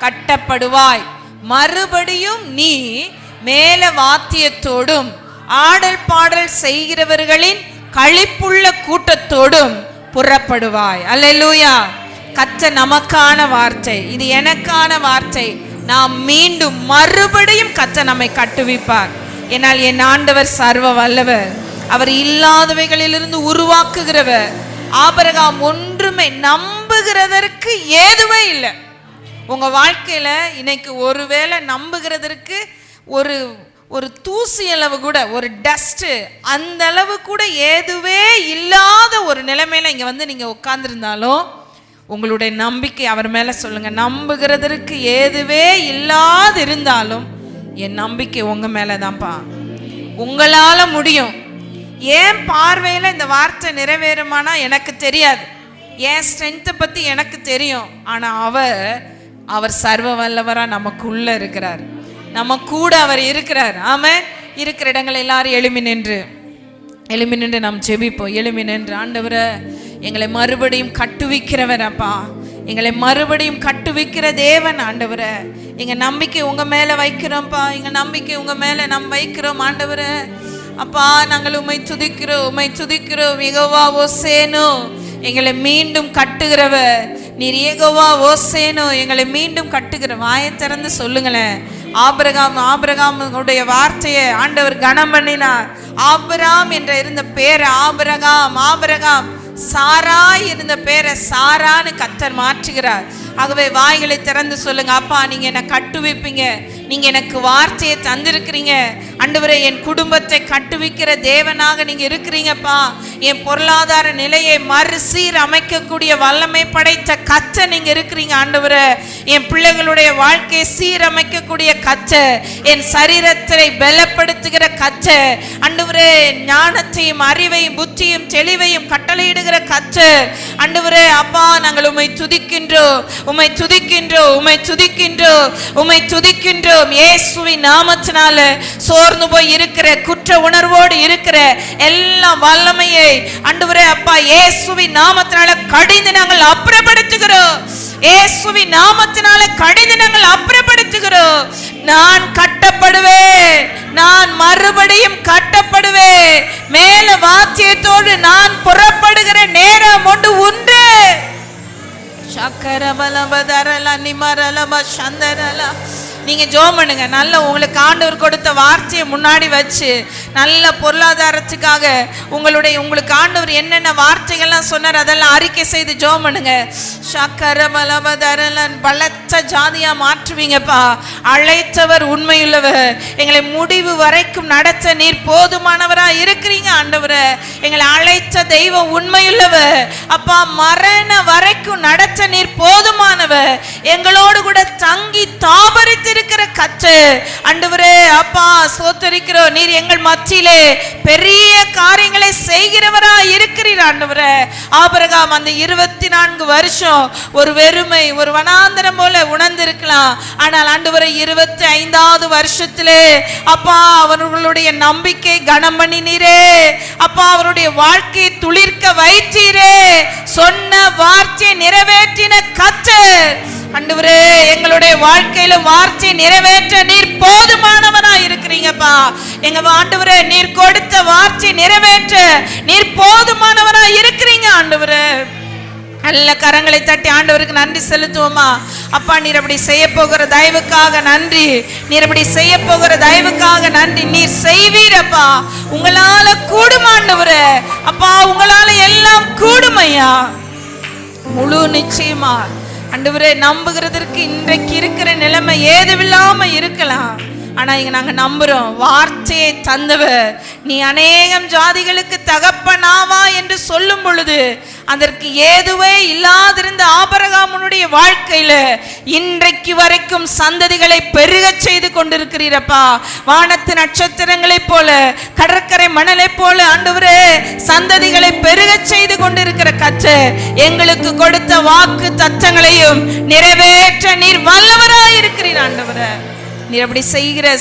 கட்டப்படுவாய், மறுபடியும் நீ மேல வாத்தியத்தோடும் ஆடல் பாடல் செய்கிறவர்களின் களிப்புள்ள கூட்டத்தோடும் புறப்படுவாய். அல்லேலூயா. கர்த்தர் நமக்கான வார்த்தை, இது எனக்கான வார்த்தை. நாம் மீண்டும் மறுபடியும் கர்த்தர் நம்மை கட்டுவிப்பார். என்னால் என் ஆண்டவர் சர்வ வல்லவர், அவர் இல்லாதவைகளிலிருந்து உருவாக்குகிறவர். ஆபிரகாம் ஒன்றுமே நம்புகிறதற்கு ஏதுவே இல்லை. உங்க வாழ்க்கையில இன்னைக்கு ஒருவேளை நம்புகிறதற்கு ஒரு ஒரு தூசி அளவு கூட, ஒரு டஸ்ட் அந்த அளவு கூட ஏதுவே இல்லாத ஒரு நிலைமையில இங்க நீங்க உட்கார்ந்துருந்தாலும் உங்களுடைய நம்பிக்கை அவர் மேல சொல்லுங்க. நம்புகிறதற்கு ஏதுவே இல்லாது இருந்தாலும் என் நம்பிக்கை உங்க மேலதான்ப்பா, உங்களால முடியும். ஏன் பார்வையில இந்த வார்த்தை நிறைவேறுமானா எனக்கு தெரியாது, என் ஸ்ட்ரென்த்தை பத்தி எனக்கு தெரியும். ஆனா அவர் சர்வ வல்லவரா நமக்குள்ள இருக்கிறார், நம்ம கூட அவர் இருக்கிறார். ஆமென். இருக்கிற இடங்கள் எல்லாரும் எழுமி நின்று நாம் ஜெபிப்போம். எழுமி நின்று, ஆண்டவரே எங்களை மறுபடியும் கட்டுவிக்கிறவர் அப்பா, எங்களை மறுபடியும் கட்டுவிக்கிற தேவன் ஆண்டவரே, எங்க நம்பிக்கை உங்க மேல வைக்கிறோம்ப்பா, எங்க நம்பிக்கை உங்க மேல நாம் வைக்கிறோம் ஆண்டவரே. அப்பா நாங்கள் உம்மை துதிக்கிறோம். யெகோவா ஓசேனோ, எங்களை மீண்டும் கட்டுகிறவர் நீர். யெகோவா ஓசேனோ, எங்களை மீண்டும் கட்டுகிற. வாயை திறந்து சொல்லுங்களேன். ஆபிரகாமுடைய வார்த்தையை ஆண்டவர் கனம் பண்ணினார். ஆபிரகாம் என்ற இருந்த பேரை ஆபிரகாம், சாராய் இருந்த பேரை சாரான்னு கர்த்தர் மாற்றுகிறார். ஆகவே வாய்களை திறந்து சொல்லுங்க, அப்பா நீங்க என்னை கட்டுவிப்பீங்க, நீங்க எனக்கு வார்த்தையை தந்திருக்கிறீங்க ஆண்டவரே, என் குடும்பத்தை கட்டுவிக்கிற தேவனாக நீங்க இருக்கிறீங்கப்பா. என் பொருளாதார நிலையை மறுசீர் அமைக்கக்கூடிய வல்லமை படைத்த கச்சை நீங்க இருக்கிறீங்க ஆண்டவரே. என் பிள்ளைகளுடைய வாழ்க்கையை சீரமைக்கக்கூடிய கச்சை, என் சரீரத்தை பலப்படுத்துகிற கச்சை ஆண்டவரே, ஞானத்தையும் அறிவையும் புத்தியும் தெளிவையும் கட்டளையிடுகிற கச்சை ஆண்டவரே. அப்பா நாங்கள் உம்மை துதிக்கின்றோம், உம்மை துதிக்கின்றோம், உம்மை துதிக்கின்றோம், உம்மை துதிக்கின்றோம். இயேசுவின் நாமத்தினால சோர்ந்து போய் இருக்கிற, குற்ற உணர்வோடு இருக்கிற எல்லா வல்லமையை ஆண்டவரே அப்பா இயேசுவின் நாமத்தினால கடிந்து நாங்கள் அப்புறப்படுத்துகிறோம். இயேசுவின் நாமத்தினால கடிந்து நாங்கள் அப்புறப்படுத்துகிறோம். நான் கட்டப்படுவேன், நான் மறுபடியும் கட்டப்படுவேன். மேல வாத்தியத்தோடு நான் புறப்படுகிற நேரம் உண்டு. சக்கரபலபதரல நிமரலப சந்தரல. நீங்க ஜெபம் பண்ணுங்க. நல்ல உங்களுக்கு ஆண்டவர் கொடுத்த வார்த்தையை முன்னாடி வச்சு நல்ல பொருளாதாரத்துக்காக உங்களுக்கு ஆண்டவர் என்னென்ன வார்த்தைகள்லாம் சொன்னார் அதெல்லாம் அறிக்கை செய்து ஜெபம் பண்ணுங்க. சக்கரபலபதரலன் பலத்த ஜாதியா மாற்றுவீங்கப்பா. அழைத்தவர் உண்மையுள்ளவர், எங்களை முடிவு வரைக்கும் நடத்த நீர் போதுமானவரா இருக்கிறீங்க ஆண்டவரே. எங்களை அழைத்த தெய்வம் உண்மையுள்ளவர் அப்பா. மரண வரைக்கும் நடத்த நீர் போதுமானவர். எங்களோடு கூட தங்கி தாபரித்து இருக்கிற கச்சை ஆண்டவரே அப்பா ஸ்தோத்திரிக்கிறோம். நீர் எங்கள் மத்தியிலே பெரிய காரியங்களை செய்கிறவரா இருக்கிறீர் ஆண்டவரே. ஆபிரகாம் அந்த 24 வருஷம் ஒரு வெறுமை, ஒரு வனாந்தரம் போல உணர்ந்திருக்கலாம். ஆனால் ஆண்டவரே 25வது வருஷத்திலே அப்பா அவர்களுடைய நம்பிக்கை கனம் பண்ணினீரே அப்பா. அவருடைய வாழ்க்கையை துளிர்க்க வைத்தீரே. சொன்ன வார்த்தையை நிறைவேற்றின கர்த்தர் ஆண்டவரே. எங்களுடைய வாழ்க்கையில வார்த்தை நிறைவேற்ற நீர் போதுமானவனா இருக்கிறீங்கப்பா. எங்க ஆண்டவரே நீர் கொடுத்த வார்த்தை நிறைவேற்ற நீர் போதுமானவனா இருக்கிறீங்க ஆண்டவரே. நல்ல கரங்களை தட்டி ஆண்டவருக்கு நன்றி செலுத்துவோமா. அப்பா நீர் அப்படி செய்ய போகிற தயவுக்காக நன்றி, நீர் அப்படி செய்ய போகிற தயவுக்காக நன்றி. நீர் செய்வீரப்பா, உங்களால கூடும் ஆண்டவரே அப்பா. உங்களால எல்லாம் கூடுமையா, முழு நிச்சயமா ஆண்டவரே. நம்புகிறதற்கு இன்றைக்கு இருக்கிற நிலைமை ஏதுவில்லாம இருக்கலாம், ஆனா இங்க நாங்க நம்புறோம். வார்த்தையை தந்தவர் நீ அநேகம் ஜாதிகளுக்கு தகப்பனாவா என்று சொல்லும் பொழுது அதற்கு ஏதுவே இல்லாதிருந்த ஆபிரகாமுடைய வாழ்க்கையில இன்றைக்கு வரைக்கும் சந்ததிகளை பெருக செய்து கொண்டிருக்கிறீரப்பா. வானத்து நட்சத்திரங்களைப் போல, கடற்கரை மணலை போல ஆண்டவரே சந்ததிகளை பெருக செய்து கொண்டிருக்கிற கர்த்தர் எங்களுக்கு கொடுத்த வாக்கு தத்தங்களையும் நிறைவேற்ற நீர் வல்லவராய் இருக்கிறீர் ஆண்டவரே. நீர் அப்படி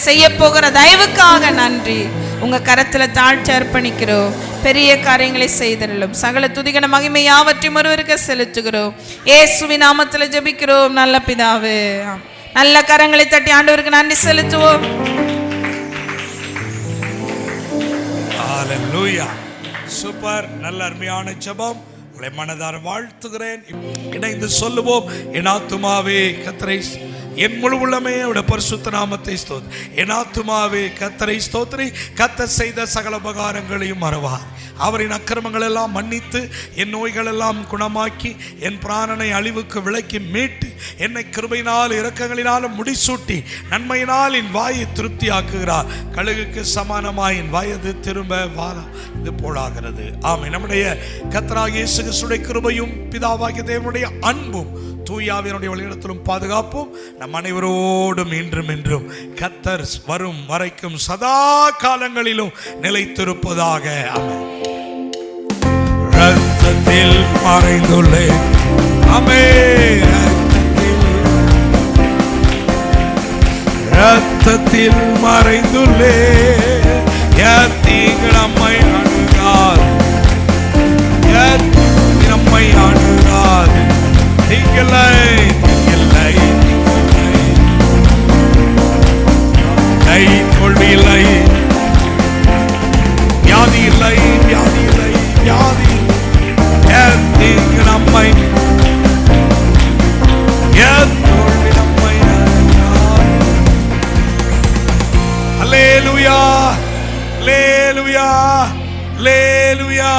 செய்ய போகிற தயவுக்காக நன்றி. உங்க கரத்துல தாழ்ச்சி அர்ப்பணிக்கிறோம். பெரிய காரியங்களை செய்தருளும். சகல துதிகன மகிமை யாவற்றையும் ஒருவருக்கு செலுத்துகிறோம். இயேசுவின் நாமத்துல ஜெபிக்கிறோம் நல்ல பிதாவே. நல்ல கரங்களை தட்டி ஆண்டவருக்கு நன்றி செலுத்துவோம். ஹல்லேலூயா. சூப்பர். நல்ல அருமையான ஜெபம். உங்களை மனதார வாழ்த்துகிறேன். இணைந்து சொல்லுவோம். என் ஆத்துமாவே கர்த்தரை, என் முழு உள்ளமே அவருடைய பரிசுத்த நாமத்தை ஸ்தோத்திரி. என் ஆத்துமாவே கர்த்தரை ஸ்தோத்திரி. கர்த்தர் செய்த சகல உபகாரங்களையும் மறவார். அவரின் அக்கிரமங்கள் எல்லாம் மன்னித்து என் நோய்கள் எல்லாம் குணமாக்கி என் பிராணனை அழிவுக்கு விலக்கி மீட்டு என்னை கிருபையினால் இரக்கங்களினாலும் முடிசூட்டி நன்மையினால் என் வாயை திருப்தி ஆக்குகிறார். கழுகுக்கு சமானமாய் என் வயது திரும்ப இது போலாகிறது. ஆமென். நம்முடைய கர்த்தராகிய இயேசு கிறிஸ்துவின் கிருபையும் பிதாவாகிய தேவனுடைய அன்பும் தூயாவினுடைய வழிநடத்தலும் பாதுகாப்பும் நம் அனைவரோடும் இன்றும் என்றும் கர்த்தர் வரும் வரைக்கும் சதா காலங்களிலும் நிலைத்திருப்பதாக. ஆமென். ரத்தத்தில் மறைந்துள்ளேன். ஆமென். ரத்தத்தில் மறைந்துள்ளேன். தீங்கு நம்மை அணுகாது, நம்மை அணுகாது. தீங்கில்லை, தீங்கில்லை, கை தோல்வி இல்லை, வியாதி இல்லை, வியாதி இல்லை, வியாதி. தீங்கு நம்மை, தோல்வி நம்மை அணுகாது. அல்லேலூயா, அல்லேலூயா, அல்லேலூயா.